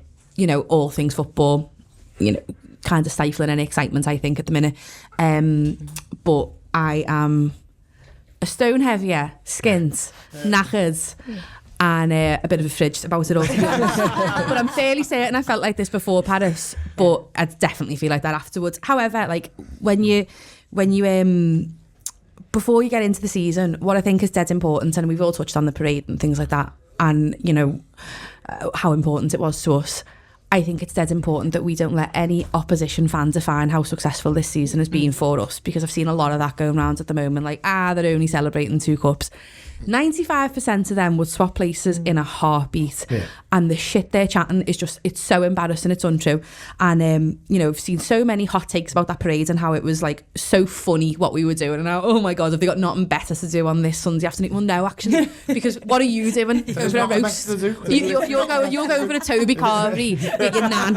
all things football, kind of stifling any excitement, I think, at the minute. But I am a stone heavier, skint, knackered, and a bit of a fridge about it all, to be honest. But I'm fairly certain I felt like this before Paris, but I definitely feel like that afterwards. However, like when you before you get into the season, what I think is dead important, and we've all touched on the parade and things like that, and how important it was to us. I think it's dead important that we don't let any opposition fan define how successful this season has been for us, because I've seen a lot of that going around at the moment, like, they're only celebrating 2 cups. 95% of them would swap places in a heartbeat. Yeah. And the shit they're chatting is just, it's so embarrassing, it's untrue. And, I've seen so many hot takes about that parade and how it was like so funny what we were doing. And now, oh my God, have they got nothing better to do on this Sunday afternoon? Well, no, actually, because what are you doing over a roast? You're going for a Toby Carvery with your nan.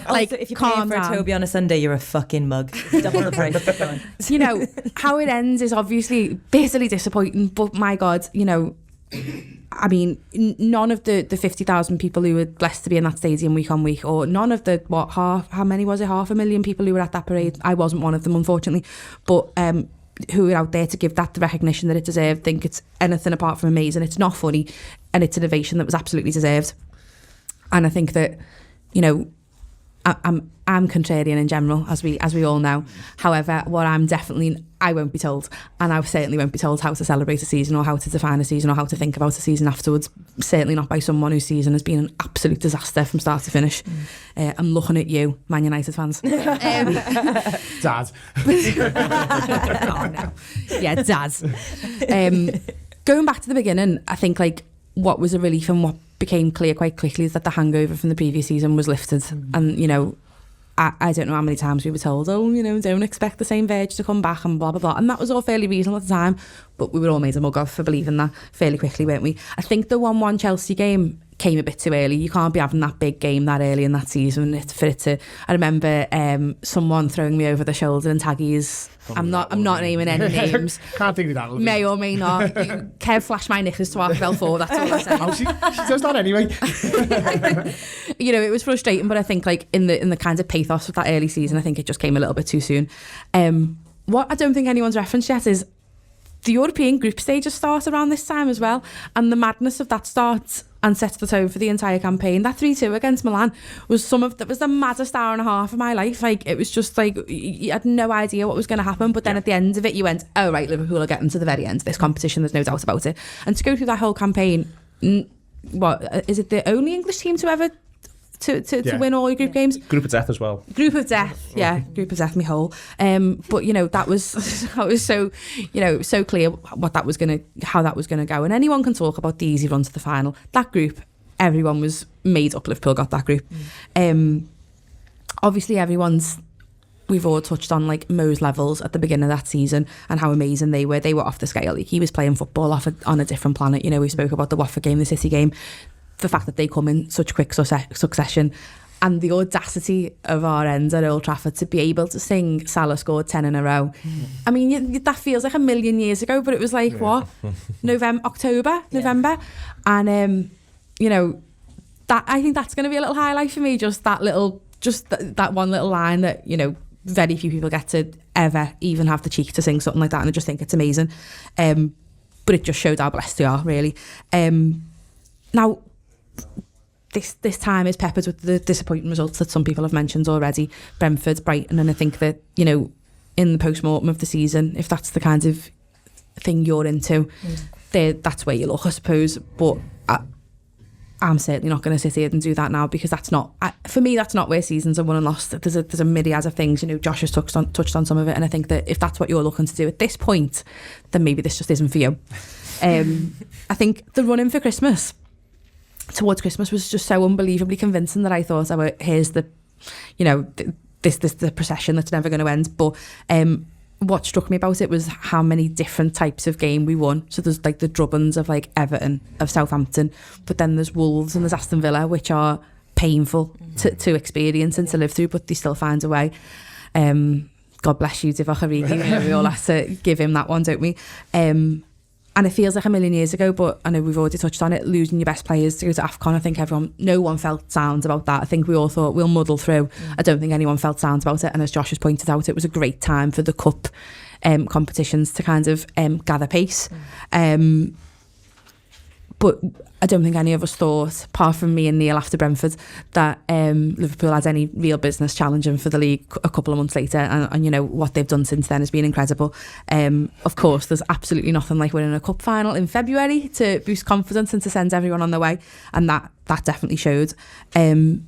Like, also, if you're paying for a Toby on a Sunday, you're a fucking mug. Double the price. How it ends is obviously bitterly disappointing, but my God, I mean, none of the 50,000 people who were blessed to be in that stadium week on week, or none of the, how many was it? 500,000 people who were at that parade. I wasn't one of them, unfortunately, but who were out there to give that the recognition that it deserved, think it's anything apart from amazing. It's not funny, and it's an ovation that was absolutely deserved. And I think that, I'm contrarian in general, as we all know. However, what I won't be told, and I certainly won't be told how to celebrate a season or how to define a season or how to think about a season afterwards. Certainly not by someone whose season has been an absolute disaster from start to finish. I'm looking at you, Man United fans. Dad. Oh no, yeah, Dad. Going back to the beginning, I think like what was a relief and what became clear quite quickly is that the hangover from the previous season was lifted. And you know, I don't know how many times we were told, oh, you know, don't expect the same Verge to come back and blah, blah, blah. And that was all fairly reasonable at the time, but we were all made a mug of for believing that fairly quickly, weren't we? I think the 1-1 Chelsea game came a bit too early. You can't be having that big game that early in that season for it to... I remember someone throwing me over the shoulder and taggies. I'm not naming any names. Can't think of that. May or may not. Kev flashed my knickers to Archibald 4, that's all I'm saying. Oh, she does that anyway. You know, it was frustrating, but I think like in the kind of pathos of that early season, I think it just came a little bit too soon. What I don't think anyone's referenced yet is the European group stages start around this time as well, and the madness of that start and sets the tone for the entire campaign. That 3-2 against Milan was the maddest hour and a half of my life. Like, it was just like, you had no idea what was going to happen, but then at the end of it you went, oh right, Liverpool are getting to the very end of this competition, there's no doubt about it. And to go through that whole campaign, what is it, the only English team to ever to win all your group games? Group of death as well. Group of death, yeah, group of death, me whole. But you know, that was so, you know, so clear how that was gonna go. And anyone can talk about the easy run to the final. That group, everyone was made up. Liverpool got that group. Obviously, we've all touched on like Mo's levels at the beginning of that season and how amazing they were. They were off the scale. Like, he was playing football on a different planet. You know, we spoke about the Watford game, the City game. The fact that they come in such quick succession, and the audacity of our end at Old Trafford to be able to sing Salah scored 10 in a row. I mean, that feels like a million years ago, but it was like, what? November. And, you know, that I think that's going to be a little highlight for me, just that one little line that, you know, very few people get to ever even have the cheek to sing something like that, and I just think it's amazing. But it just showed how blessed we are, really. Now, this time is peppered with the disappointing results that some people have mentioned already. Brentford, Brighton, and I think that, you know, in the post-mortem of the season, if that's the kind of thing you're into, that's where you look, I suppose. But I'm certainly not going to sit here and do that now, because that's not, for me, that's not where seasons are won and lost. There's a myriad of things, you know. Josh has touched on some of it, and I think that if that's what you're looking to do at this point, then maybe this just isn't for you. I think the run-in for Christmas, towards Christmas, was just so unbelievably convincing that I thought, oh, here's the, you know, this the procession that's never going to end. But what struck me about it was how many different types of game we won. So there's like the drubbings of like Everton, of Southampton, but then there's Wolves and there's Aston Villa, which are painful to experience and to live through, but they still find a way. God bless you, Divock Origi. We all have to give him that one, don't we? And it feels like a million years ago, but I know we've already touched on it, losing your best players to go to AFCON. I think no one felt sound about that. I think we all thought we'll muddle through. I don't think anyone felt sound about it. And as Josh has pointed out, it was a great time for the cup competitions to kind of gather pace. But I don't think any of us thought, apart from me and Neil after Brentford, that Liverpool had any real business challenging for the league a couple of months later. And you know, what they've done since then has been incredible. Of course, there's absolutely nothing like winning a cup final in February to boost confidence and to send everyone on their way. And that definitely showed. In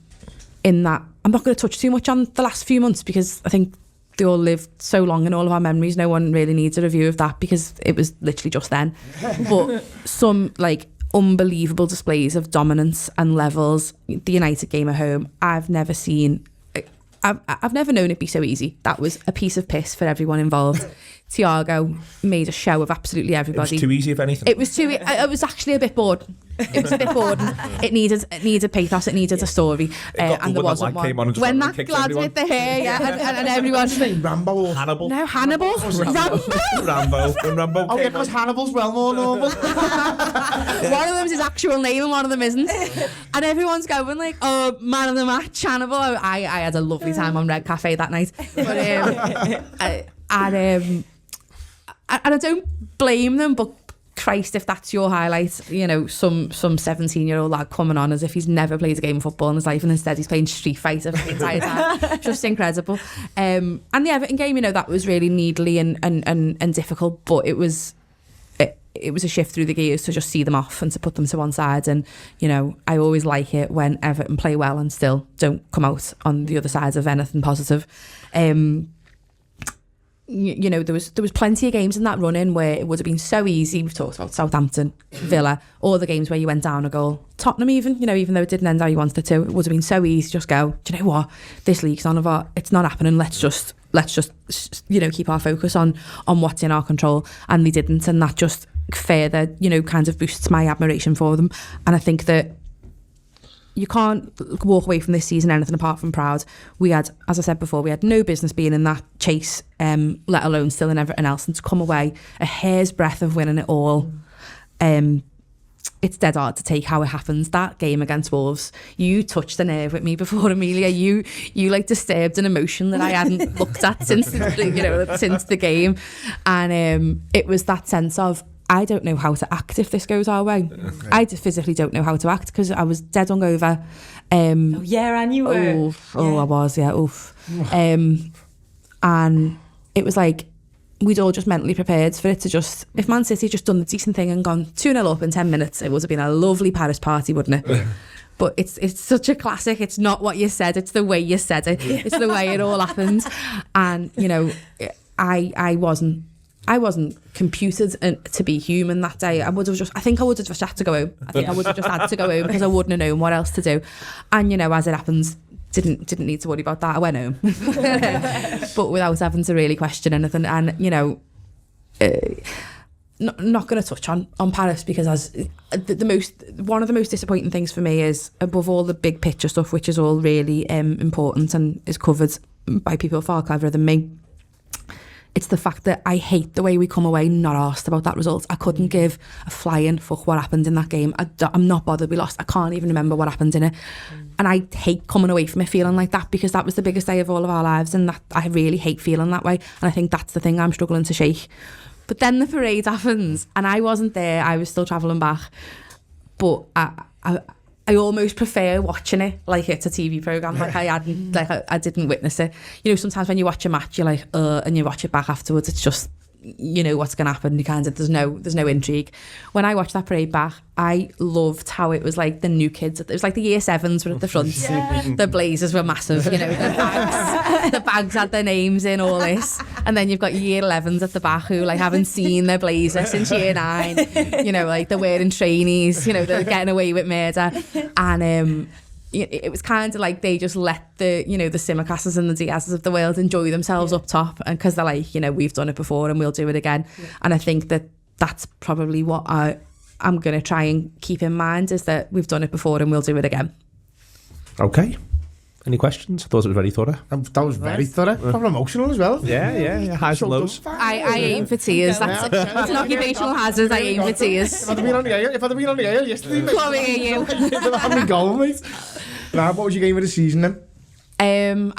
that, I'm not going to touch too much on the last few months, because I think they all lived so long in all of our memories. No one really needs a review of that, because it was literally just then. But some like unbelievable displays of dominance and levels. The United game at home, I've never known it be so easy. That was a piece of piss for everyone involved. Thiago made a show of absolutely everybody. It was too easy, if anything. It was actually a bit bored. It was a bit bored. It needed pathos. It needed a story, and there wasn't one. When that lad with the hair, and everyone. What's his name? Rambo or Hannibal? No, Hannibal. Rambo. When Rambo oh, came yeah, because Hannibal's well more normal. One of them's his actual name and one of them isn't. And everyone's going like, oh, man of the match, Hannibal. I had a lovely time on Red Cafe that night. But and I don't blame them, but Christ, if that's your highlight, you know, some 17-year-old lad coming on as if he's never played a game of football in his life, and instead he's playing Street Fighter for the entire time. Just incredible. And the Everton game, you know, that was really needly and difficult, but it was a shift through the gears to just see them off and to put them to one side. And, you know, I always like it when Everton play well and still don't come out on the other side of anything positive. You know, there was plenty of games in that run-in where it would have been so easy. We've talked about Southampton, Villa, all the games where you went down a goal. Tottenham even, you know, even though it didn't end how you wanted it to, it would have been so easy to just go, do you know what, this league's none of our, it's not happening, let's just you know, keep our focus on what's in our control. And they didn't, and that just further, you know, kind of boosts my admiration for them. And I think that you can't walk away from this season anything apart from proud. We had, as I said before, we had no business being in that chase, let alone still in everything else, and to come away a hair's breadth of winning it all. It's dead hard to take how it happens. That game against Wolves, you touched the nerve with me before, Emilia. You like disturbed an emotion that I hadn't looked at since the game, and it was that sense of, I don't know how to act if this goes our way. Okay. I physically don't know how to act because I was dead hungover. And you were. I was, yeah. Oof. And it was like we'd all just mentally prepared for it to just, if Man City just done the decent thing and gone 2-0 up in 10 minutes, it would have been a lovely Paris party, wouldn't it? But it's such a classic. It's not what you said, it's the way you said it. It's the way it all happened. And, you know, I wasn't computed to be human that day. I think I would have just had to go home. I think I would have just had to go home because I wouldn't have known what else to do. And, you know, as it happens, didn't need to worry about that. I went home. But without having to really question anything. And, you know, not going to touch on Paris because as one of the most disappointing things for me is, above all the big picture stuff, which is all really important and is covered by people far cleverer than me, it's the fact that I hate the way we come away not asked about that result. I couldn't give a flying fuck what happened in that game. I'm not bothered we lost. I can't even remember what happened in it. And I hate coming away from it feeling like that because that was the biggest day of all of our lives, and that I really hate feeling that way. And I think that's the thing I'm struggling to shake. But then the parade happens and I wasn't there. I was still travelling back. But I almost prefer watching it like it's a TV programme. Like I didn't witness it. You know, sometimes when you watch a match, you're like, and you watch it back afterwards, it's just, you know what's going to happen. You kind of, there's no intrigue. When I watched that parade back, I loved how it was like the new kids. It was like the year 7s were at the front. Yeah. The blazers were massive. You know, the bags had their names in, all this. And then you've got year 11s at the back who like haven't seen their blazer since year 9. You know, like they're wearing trainees. You know, they're getting away with murder. And it was kind of like they just let the, you know, the Simicasses and the Diaz's of the world enjoy themselves up top, and because they're like, you know, we've done it before and we'll do it again. Yeah. And I think that that's probably what I'm going to try and keep in mind, is that we've done it before and we'll do it again. Okay. Any questions? I thought it was very thorough. That was very thorough. Probably emotional as well. Yeah. Highs and lows. I aim for tears. That's an occupational hazard. I aim for tears. If I'd have been on the ale yesterday, Chloe, are you? Have me goal, mate. Now, what was your game of the season then?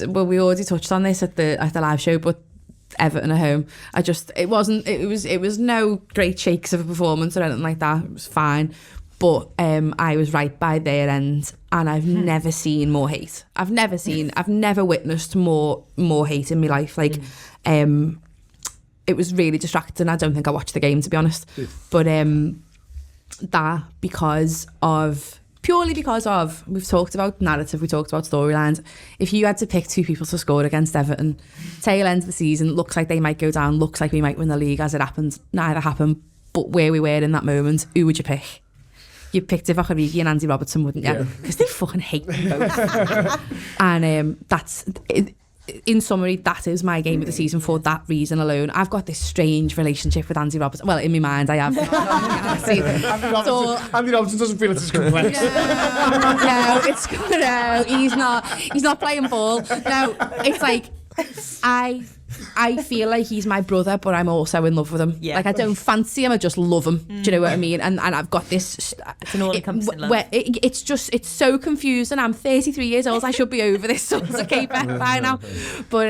We already touched on this at the live show, but Everton at home. It was no great shakes of a performance or anything like that. It was fine. But I was right by their end, and I've never seen more hate. I've never witnessed more hate in my life. Like, it was really distracting. I don't think I watched the game, to be honest. But that purely because of, we've talked about narrative, we talked about storylines. If you had to pick 2 people to score against Everton, tail end of the season, looks like they might go down, looks like we might win the league, as it happens, neither happened. But where we were in that moment, who would you pick? You picked Divock Origi and Andy Robertson, wouldn't you? Because they fucking hate them both. And that's, in summary, that is my game of the season for that reason alone. I've got this strange relationship with Andy Robertson. Well, in my mind, I have. Andy Robertson doesn't feel it's as complex. No, it's good. No, he's not playing ball. No, it's like, I feel like he's my brother, but I'm also in love with him. Yeah. Like, I don't fancy him, I just love him. Do you know what I mean? And I've got this... It's an all-encompassing love. It's so confusing. I'm 33 years old. I should be over this sort of caper by now. But,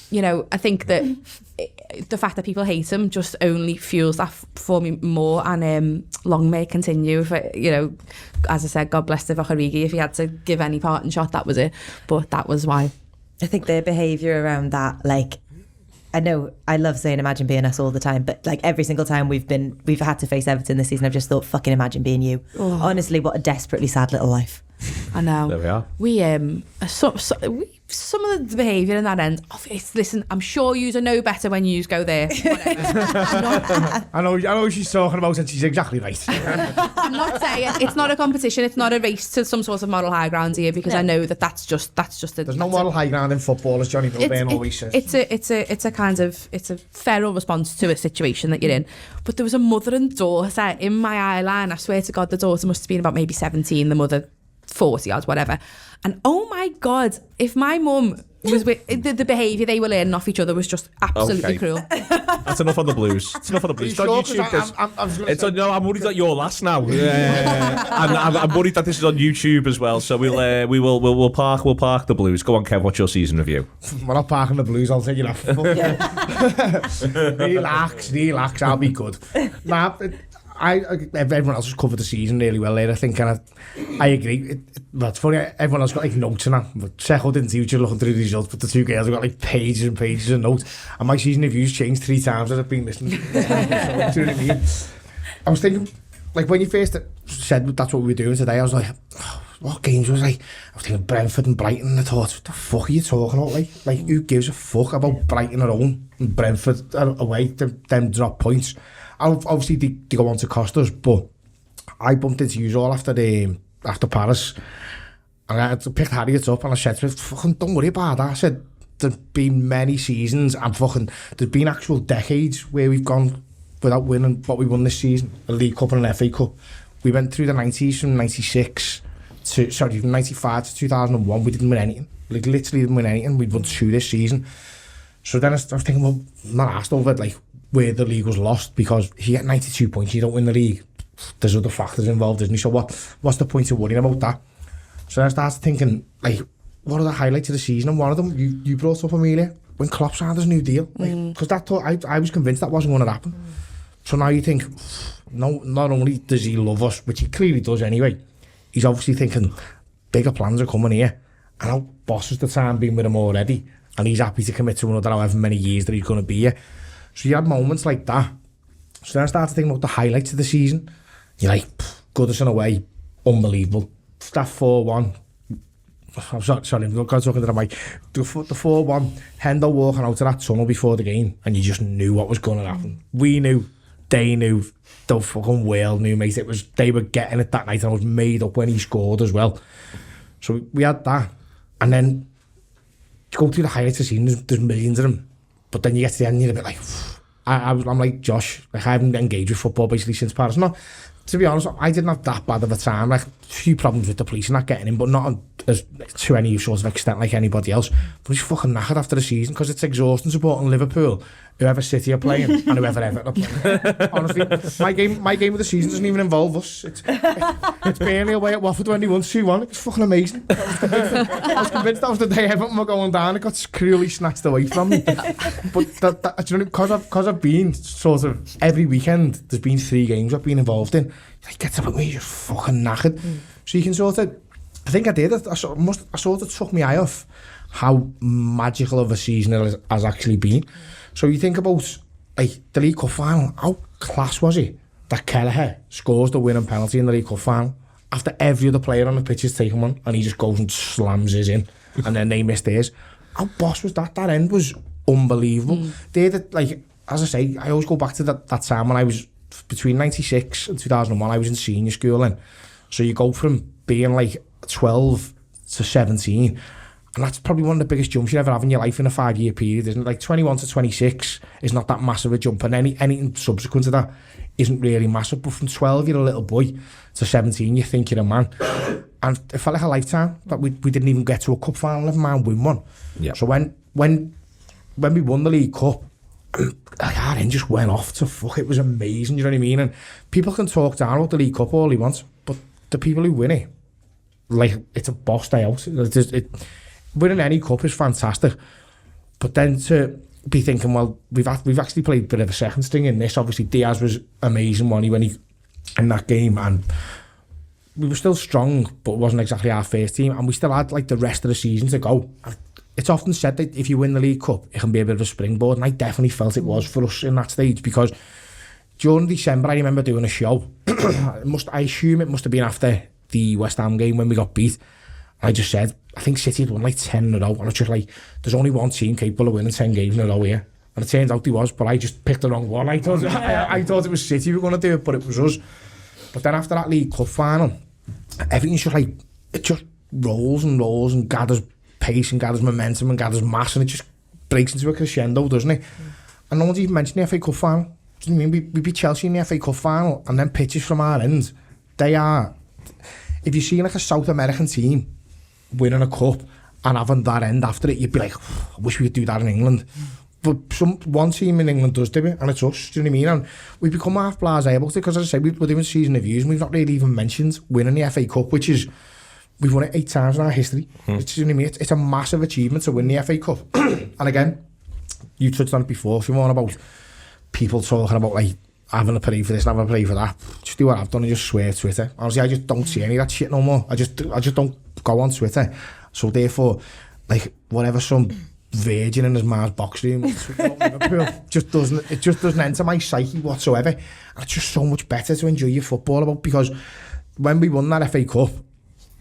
you know, I think that the fact that people hate him just only fuels that for me more, and long may it continue. If as I said, God bless Divock Origi. If he had to give any parting shot, that was it. But that was why. I think their behaviour around that, like, I know I love saying imagine being us all the time, but like every single time we've had to face Everton this season, I've just thought, fucking imagine being you. Oh. Honestly, what a desperately sad little life. I know. There we are. Some of the behaviour in that end, listen, I'm sure you know better when you go there. I know she's talking about, and she's exactly right. I'm not saying it's not a competition, it's not a race to some sort of moral high ground here, because I know that's just there's no moral high ground in football, as Johnny Milburn always says. It's a feral response to a situation that you're in. But there was a mother and daughter in my eye line. I swear to God, the daughter must have been about maybe 17, the mother 40 or whatever. And oh my God, if my mum was with the behaviour they were learning off each other was just absolutely cruel. That's enough on the Blues. It's enough on the Blues. Sure, on YouTube. I'm worried that you're last now. And I'm worried that this is on YouTube as well. So we'll park the Blues. Go on, Kev. What's your season review? We're not parking the Blues. I'll take you off. Relax. I'll be good. Everyone else has covered the season really well there, I think, and I agree. It's funny, everyone else got like notes and that. Seco didn't see what you're looking through the results, but the two girls have got like pages and pages of notes. And my season reviews changed 3 times as I've been listening. I was thinking, like when you first said that's what we were doing today, I was like, what games was like? I was thinking Brentford and Brighton, and I thought, what the fuck are you talking about? Like who gives a fuck about Brighton at home and Brentford away? Them drop points. Obviously they go on to cost us, but I bumped into you all after Paris, and I picked Harriet up and I said to her, fucking don't worry about that. I said, there's been many seasons and there's been actual decades where we've gone without winning what we won this season, a League Cup and an FA Cup. We went through the 90s from 96 from 95 to 2001, we didn't win anything. Like literally didn't win anything. We'd won 2 this season. So then I was thinking, well, I'm not asked over like where the league was lost, because if you get 92 points, you don't win the league. There's other factors involved, isn't there? So what's the point of worrying about that? So then I started thinking, like, what are the highlights of the season? And one of them, you brought up, Emilia, when Klopp signed his new deal. Because I was convinced that wasn't going to happen. So now you think, no, not only does he love us, which he clearly does anyway, he's obviously thinking, bigger plans are coming here. And our boss has the time been with him already, and he's happy to commit to another however many years that he's going to be here. So you had moments like that. So then I started thinking about the highlights of the season. You're like, Goodison away, unbelievable. That 4-1. I'm sorry, I'm not talking to the mic. The 4-1, Hendo walking out of that tunnel before the game, and you just knew what was going to happen. We knew, they knew, the fucking world knew, mate. They were getting it that night, and it was made up when he scored as well. So we had that. And then you go through the highlights of the season, there's millions of them. But then you get to the end and you're a bit like, I'm like Josh, like I haven't engaged with football basically since Paris. No, to be honest, I didn't have that bad of a time. Like a few problems with the police and not getting in, but not as to any sort of extent like anybody else. But he's fucking knackered after the season because it's exhausting supporting Liverpool, whoever City are playing and whoever Everton are playing. Honestly, my game of the season doesn't even involve us. It's Burnley away at Watford when he won 2-1. It's fucking amazing. I was convinced that was the day Everton were going down. It got cruelly snatched away from me. But because I've been sort of every weekend, there's been 3 games I've been involved in. It gets about me, you're fucking knackered. So you can sort of, I think I did. I sort of took my eye off how magical of a season it has actually been. So you think about like the League Cup final, how class was it that Kelleher scores the winning penalty in the League Cup final after every other player on the pitch is taking one, and he just goes and slams his in, and then they missed theirs. How boss was that? That end was unbelievable. Like as I say, I always go back to that time when I was between 96 and 2001. I was in senior school then. So you go from being like 12 to 17, and that's probably one of the biggest jumps you ever have in your life in a 5-year period, isn't it? Like 21 to 26 is not that massive a jump, and anything subsequent to that isn't really massive. But from 12 you're a little boy to 17 you think you're a man, and it felt like a lifetime that we didn't even get to a cup final, never mind win one. Yep. So when we won the League Cup, our end just went off to fuck. It was amazing, you know what I mean? And people can talk down about the League Cup all they want, but the people who win it, like, it's a boss day out. Winning any cup is fantastic, but then to be thinking, well, we've actually played a bit of a second string in this. Obviously, Diaz was amazing when he in that game, and we were still strong, but it wasn't exactly our first team, and we still had like the rest of the season to go. It's often said that if you win the League Cup, it can be a bit of a springboard, and I definitely felt it was for us in that stage, because during December, I remember doing a show. I assume it must have been after the West Ham game when we got beat. I just said, I think City had won like 10 in a row, and it's just like, there's only one team capable of winning 10 games in a row here. And it turns out he was, but I just picked the wrong one. I thought it was City who were going to do it, but it was us. But then after that League Cup final, everything's just like, it just rolls and rolls and gathers pace and gathers momentum and gathers mass, and it just breaks into a crescendo, doesn't it? And no one's even mentioned the FA Cup final. Do you know what I mean? We beat Chelsea in the FA Cup final, and then pitches from our end, they are, if you see like a South American team winning a cup and having that end after it, you'd be like, I wish we could do that in England. But one team in England does do it, and it's us, do you know what I mean? And we've become half blasé about it, because as I say, we're doing season reviews, and we've not really even mentioned winning the FA Cup, which is, we've won it 8 times in our history. Do you know what I mean? It's a massive achievement to win the FA Cup. And again, you touched on it before, Siobhan, about people talking about like having a parade for this and having a parade for that. Just do what I've done and just swear Twitter. Honestly, I just don't see any of that shit no more. I just don't go on Twitter. So therefore, like, whatever some virgin in his ma's box room Liverpool just doesn't enter my psyche whatsoever. And it's just so much better to enjoy your football about, because when we won that FA Cup,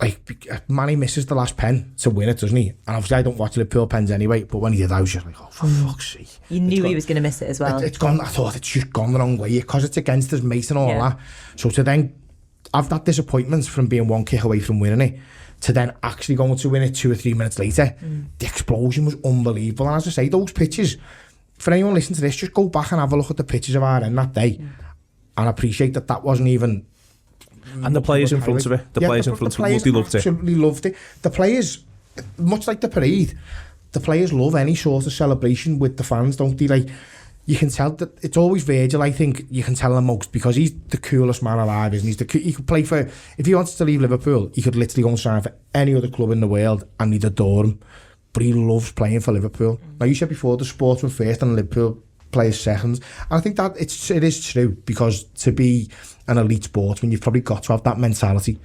like, Mane misses the last pen to win it, doesn't he? And obviously I don't watch Liverpool pens anyway, but when he did, I was just like, oh, for fuck's sake. You knew he was going to miss it as well. It's gone, I thought it's just gone the wrong way, because it's against his mate and all that. So to then have that disappointment from being one kick away from winning it, to then actually going to win it 2 or 3 minutes later, the explosion was unbelievable. And as I say, those pitches, for anyone listening to this, just go back and have a look at the pitches of our end that day, and appreciate that wasn't even... And the players in front of it. The players in front of it, they loved it. Absolutely loved it. The players, much like the parade, the players love any sort of celebration with the fans, don't they? Like, you can tell that it's always Virgil, I think you can tell the most, because he's the coolest man alive, isn't he? He could play for, if he wanted to leave Liverpool, he could literally go and sign for any other club in the world and he'd adore him. But he loves playing for Liverpool. Now, you said before, the sportsman first and Liverpool players second. And I think that it is true, because to be an elite sportsman, you've probably got to have that mentality.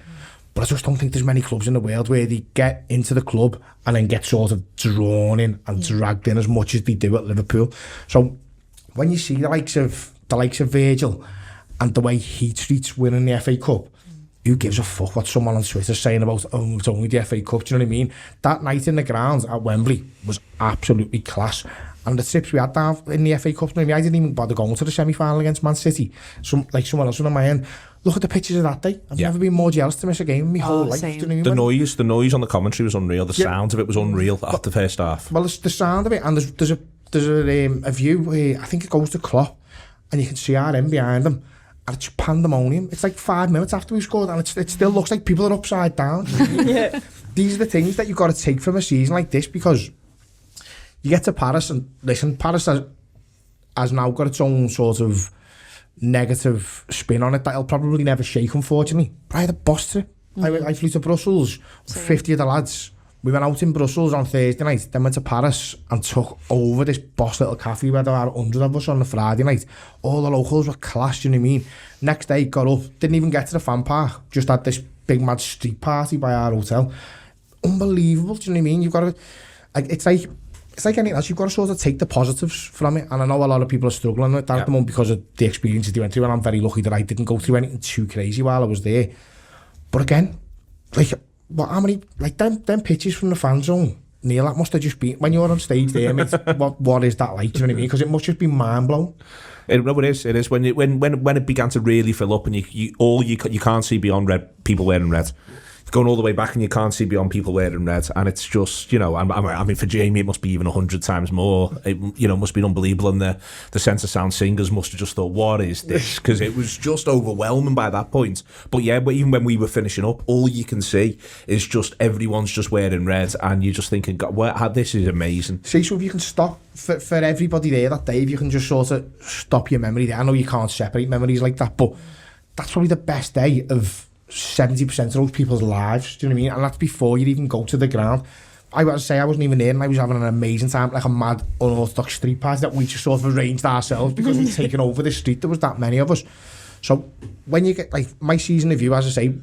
But I just don't think there's many clubs in the world where they get into the club and then get sort of drawn in and dragged in as much as they do at Liverpool. So when you see the likes of Virgil and the way he treats winning the FA Cup, who gives a fuck what someone on Twitter's saying about, oh, it's only the FA Cup, do you know what I mean? That night in the ground at Wembley was absolutely class. And the tips we had down in the FA Cup, maybe I didn't even bother going to the semi-final against Man City. Someone else on my end. Look at the pictures of that day. I've never been more jealous to miss a game in my whole life. Do you know what I mean? The noise on the commentary was unreal. The sound of it was unreal after the first half. Well, it's the sound of it, and there's a view where I think it goes to Klopp, and you can see our end behind him, and it's pandemonium. It's like 5 minutes after we scored, and it still looks like people are upside down. These are the things that you've got to take from a season like this, because you get to Paris, and listen, Paris has now got its own sort of negative spin on it that it'll probably never shake, unfortunately. But I had a bus trip. I flew to Brussels, 50 of the lads. We went out in Brussels on Thursday night, then went to Paris and took over this boss little cafe where there were 100 of us on the Friday night. All the locals were class, you know what I mean? Next day, got up, didn't even get to the fan park, just had this big mad street party by our hotel. Unbelievable, do you know what I mean? You've got to, like, it's like anything else, you've got to sort of take the positives from it. And I know a lot of people are struggling with that at the moment because of the experiences they went through, and I'm very lucky that I didn't go through anything too crazy while I was there. But again, like, how many, like, them pitches from the fan zone, Neil, that must have just been, when you're on stage there, mate, what is that like, do you know what I mean? Because it must just be mind-blown. It is. When it began to really fill up, and you can't see beyond people wearing red. Going all the way back and you can't see beyond people wearing red, and it's just, you know, I mean, for Jamie it must be even 100 times more. It, you know, must be unbelievable, and the Centre Sound singers must have just thought, what is this? Because it was just overwhelming by that point. But yeah, but even when we were finishing up, all you can see is just everyone's just wearing red, and you're just thinking, God, this is amazing. See, so if you can stop for everybody there that day, if you can just sort of stop your memory there. I know you can't separate memories like that, but that's probably the best day of 70% of those people's lives, do you know what I mean? And that's before you even go to the ground. I wasn't even there, and I was having an amazing time, like a mad unorthodox street party that we just sort of arranged ourselves because we'd taken over this street. There was that many of us. So when you get, like, my season review, as I say,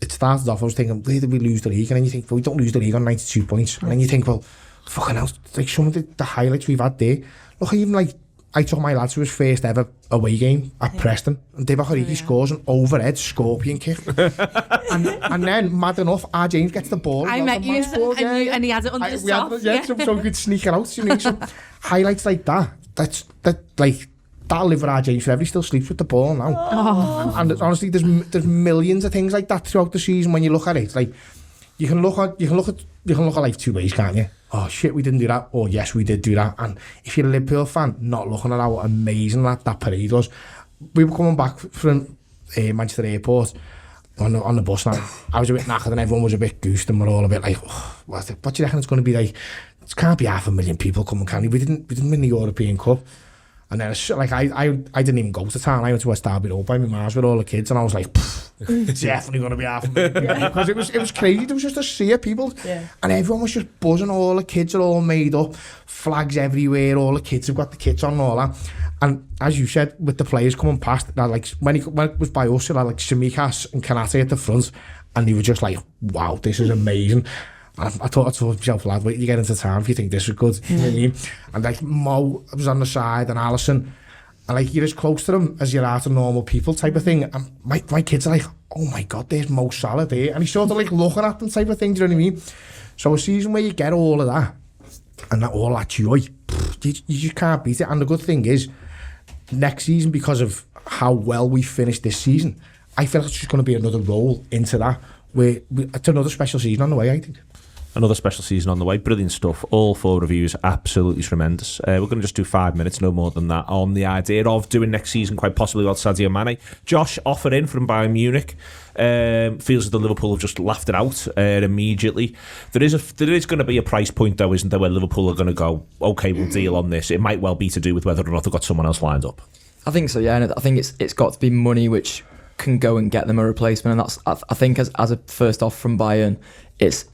it started off, I was thinking, where did we lose the league? And then you think, well, we don't lose the league on 92 points. And then you think, well, fucking hell, like some of the highlights we've had there. Look, even like, I took my lad to his first ever away game at Preston, and Divock Origi scores an overhead scorpion kick. and then, mad enough, R. James gets the ball. I met you, and he had it under his sock. So we could sneak it out. You know, some highlights like that. That'll live with R. James forever. He still sleeps with the ball now. Oh. And honestly, there's millions of things like that throughout the season. When you look at it, it's like you can look at life two ways, can't you? Oh shit, we didn't do that. Oh yes, we did do that. And if you're a Liverpool fan, not looking at how amazing that parade was. We were coming back from Manchester Airport on the bus now. I was a bit knackered and everyone was a bit goosed, and we're all a bit like, oh, what do you reckon it's going to be like? It can't be 500,000 people coming, can it? We didn't win the European Cup. And then, like, I didn't even go to town. I went to West Derby Road by my mars with all the kids, and I was like, it's definitely going to be 500,000 because it was crazy. There was just a sea of people, and everyone was just buzzing. All the kids are all made up, flags everywhere. All the kids have got the kits on and all that. And as you said, with the players coming past, that like when it was by us, it had like Tsimikas and Kanate at the front, and they were just like, wow, this is amazing. I thought to myself, lad, wait till you get into town if you think this is good. You know what I mean? And like Mo was on the side and Alisson, and like you're as close to them as you are to normal people type of thing. And my kids are like, oh my God, there's Mo Salah there. And he's sort of like looking at them type of thing, do you know what I mean? So a season where you get all of that, and all that joy, you just can't beat it. And the good thing is, next season, because of how well we finished this season, I feel like it's just going to be another roll into that, where it's another special season on the way, I think. Another special season on the way. Brilliant stuff. All 4 reviews, absolutely tremendous. We're going to just do 5 minutes, no more than that, on the idea of doing next season quite possibly without Sadio Mane. Josh offered in from Bayern Munich. Feels as though Liverpool have just laughed it out immediately. There is going to be a price point, though, isn't there, where Liverpool are going to go, okay, we'll deal on this. It might well be to do with whether or not they've got someone else lined up. I think so, yeah. And I think it's got to be money which can go and get them a replacement. And that's, I think, as a first off from Bayern, it's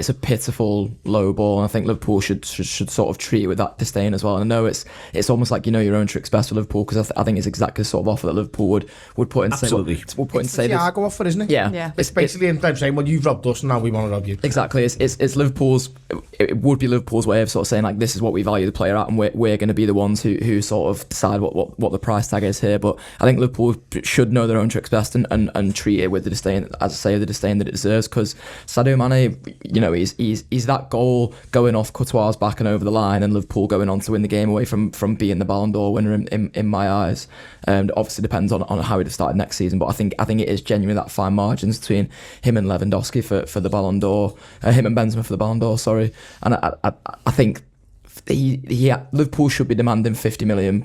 a pitiful low ball, and I think Liverpool should sort of treat it with that disdain as well. And I know it's almost like, you know, your own trick's best for Liverpool, because I think it's exactly the sort of offer that Liverpool would put in. Absolutely. It's the Thiago offer, isn't it? Yeah. It's basically in time saying, well, you've robbed us, and now we want to rob you. Exactly. It's Liverpool's. It would be Liverpool's way of sort of saying, like, this is what we value the player at, and we're going to be the ones who sort of decide what the price tag is here. But I think Liverpool should know their own tricks best and treat it with the disdain, as I say, the disdain that it deserves. Because Sadio Mane, you know, he's that goal going off Courtois' back and over the line, and Liverpool going on to win the game away from being the Ballon d'Or winner in my eyes. And obviously depends on how he'd have started next season, but I think it is genuinely that fine margins between him and Lewandowski for the Ballon d'Or, him and Benzema for the Ballon d'Or, sorry. And I think Liverpool should be demanding £50 million,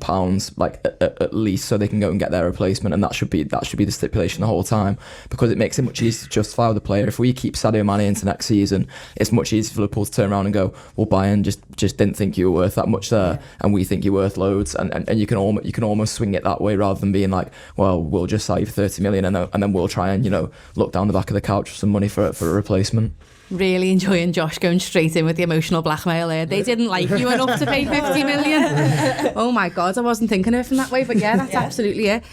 like at least, so they can go and get their replacement, and that should be the stipulation the whole time, because it makes it much easier to justify with the player. If we keep Sadio Mane into next season, it's much easier for Liverpool to turn around and go, well, Bayern just didn't think you were worth that much there, and we think you're worth loads, and you can almost swing it that way, rather than being like, well, we'll just sell you for 30 million and then we'll try and, you know, look down the back of the couch for some money for a replacement. Really enjoying Josh going straight in with the emotional blackmail there. They didn't like you enough to pay 50 million. Oh my God, I wasn't thinking of it from that way, but yeah, that's absolutely it.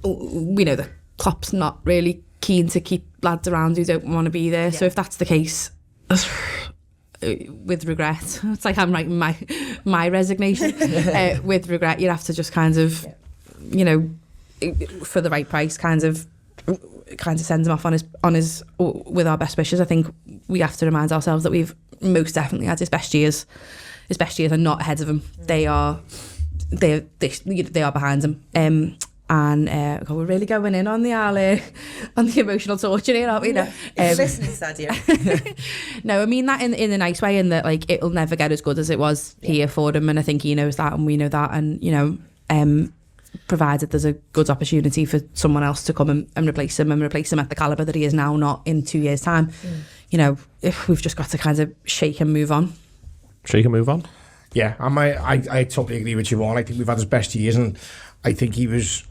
We know that Klopp's not really keen to keep lads around who don't want to be there. So if that's the case, with regret, it's like I'm writing my resignation. With regret, you'd have to just kind of, you know, for the right price, kind of sends him off on his with our best wishes. I think we have to remind ourselves that we've most definitely had his best years. His best years are not ahead of him. They are behind him. And we're really going in on the emotional torture here, aren't we? No, listening, Sadio. No, I mean that in a nice way, in that, like, it'll never get as good as it was here for him, and I think he knows that, and we know that, and, you know, provided there's a good opportunity for someone else to come and replace him at the calibre that he is now, not in 2 years' time. You know, if we've just got to kind of shake and move on. Shake and move on? Yeah, I totally agree with Siobhan. I think we've had his best years, and I think he was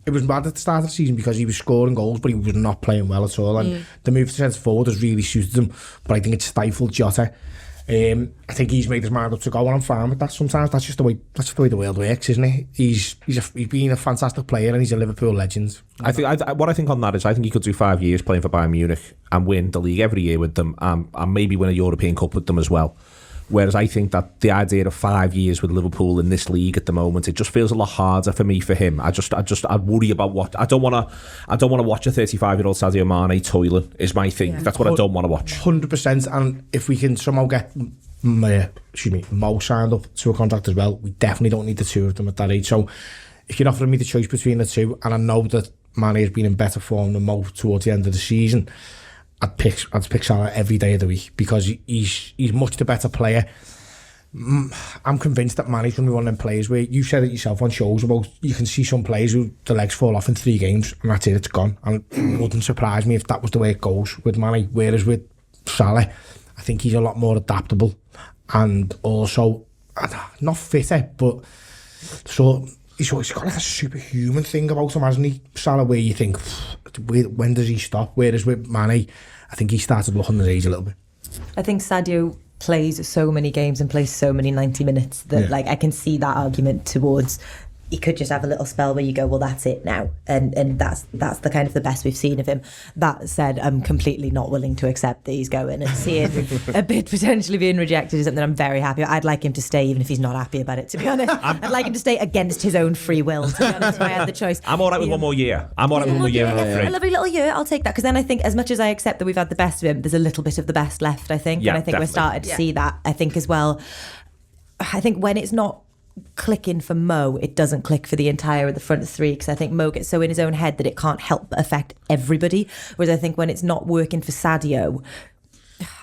it was bad at the start of the season because he was scoring goals but he was not playing well at all, and the move to centre forward has really suited him, but I think it's stifled Jota. I think he's made his mind up to go, and I'm fine with that. Sometimes that's just the way the world works, isn't it? He's been a fantastic player and he's a Liverpool legend. What I think on that is I think he could do 5 years playing for Bayern Munich and win the league every year with them, and maybe win a European Cup with them as well. Whereas I think that the idea of 5 years with Liverpool in this league at the moment, it just feels a lot harder for him. I worry about what I don't want to watch a 35-year-old Sadio Mane toiling is my thing. That's what I don't want to watch. 100%. And if we can somehow get Mo signed up to a contract as well, we definitely don't need the two of them at that age. So if you're offering me the choice between the two, and I know that Mane has been in better form than Mo towards the end of the season, I'd pick Salah every day of the week because he's much the better player. I'm convinced that Mane's going to be one of them players where you said it yourself on shows about you can see some players who the legs fall off in 3 games and that's it's gone. And it wouldn't surprise me if that was the way it goes with Mane. Whereas with Salah, I think he's a lot more adaptable and also not fitter, but so he's got like a superhuman thing about him, hasn't he, Salah, where you think, when does he stop? Whereas with Mane, I think he started looking at his age a little bit. I think Sadio plays so many games and plays so many 90 minutes that like I can see that argument towards he could just have a little spell where you go, well, that's it now, and that's the kind of the best we've seen of him. That said, I'm completely not willing to accept that he's going, and seeing a bid potentially being rejected is something I'm very happy about. I'd like him to stay even if he's not happy about it, to be honest. I'd like him to stay against his own free will, to be honest, if I had the choice. I'm alright with one more year. A lovely little year, I'll take that, because then I think as much as I accept that we've had the best of him, there's a little bit of the best left, I think, and I think we're starting to see that, I think, as well. I think when it's not clicking for Mo, it doesn't click for the entire of the front three, because I think Mo gets so in his own head that it can't help but affect everybody, whereas I think when it's not working for Sadio,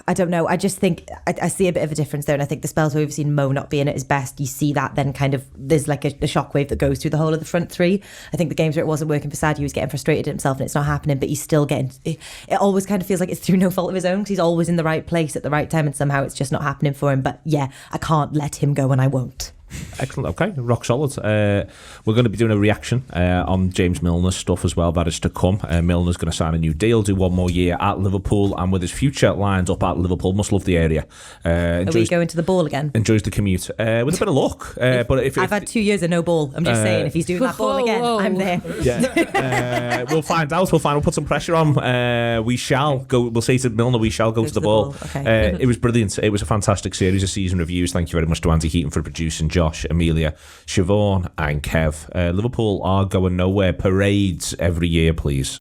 I don't know, I just think I see a bit of a difference there, and I think the spells where we've seen Mo not being at his best, you see that then kind of there's like a shockwave that goes through the whole of the front three. I think the games where it wasn't working for Sadio, he was getting frustrated at himself and it's not happening, but he's still getting it always kind of feels like it's through no fault of his own, because he's always in the right place at the right time and somehow it's just not happening for him. But yeah, I can't let him go and I won't. Excellent. Okay, rock solid. We're going to be doing a reaction on James Milner's stuff as well. That is to come. Milner's going to sign a new deal, do 1 more year at Liverpool, and with his future lined up at Liverpool, must love the area. Are we going to the ball again? Enjoys the commute with a bit of luck. But if I've had 2 years of no ball, I'm just saying, if he's doing that ball again, I'm there. Yeah, we'll find out. We'll put some pressure on. We shall go. We'll say to Milner, we shall go to the ball. Okay. It was brilliant. It was a fantastic series of season reviews. Thank you very much to Andy Heaton for producing. Josh, Emilia, Siobhan and Kev. Liverpool are going nowhere. Parades every year, please.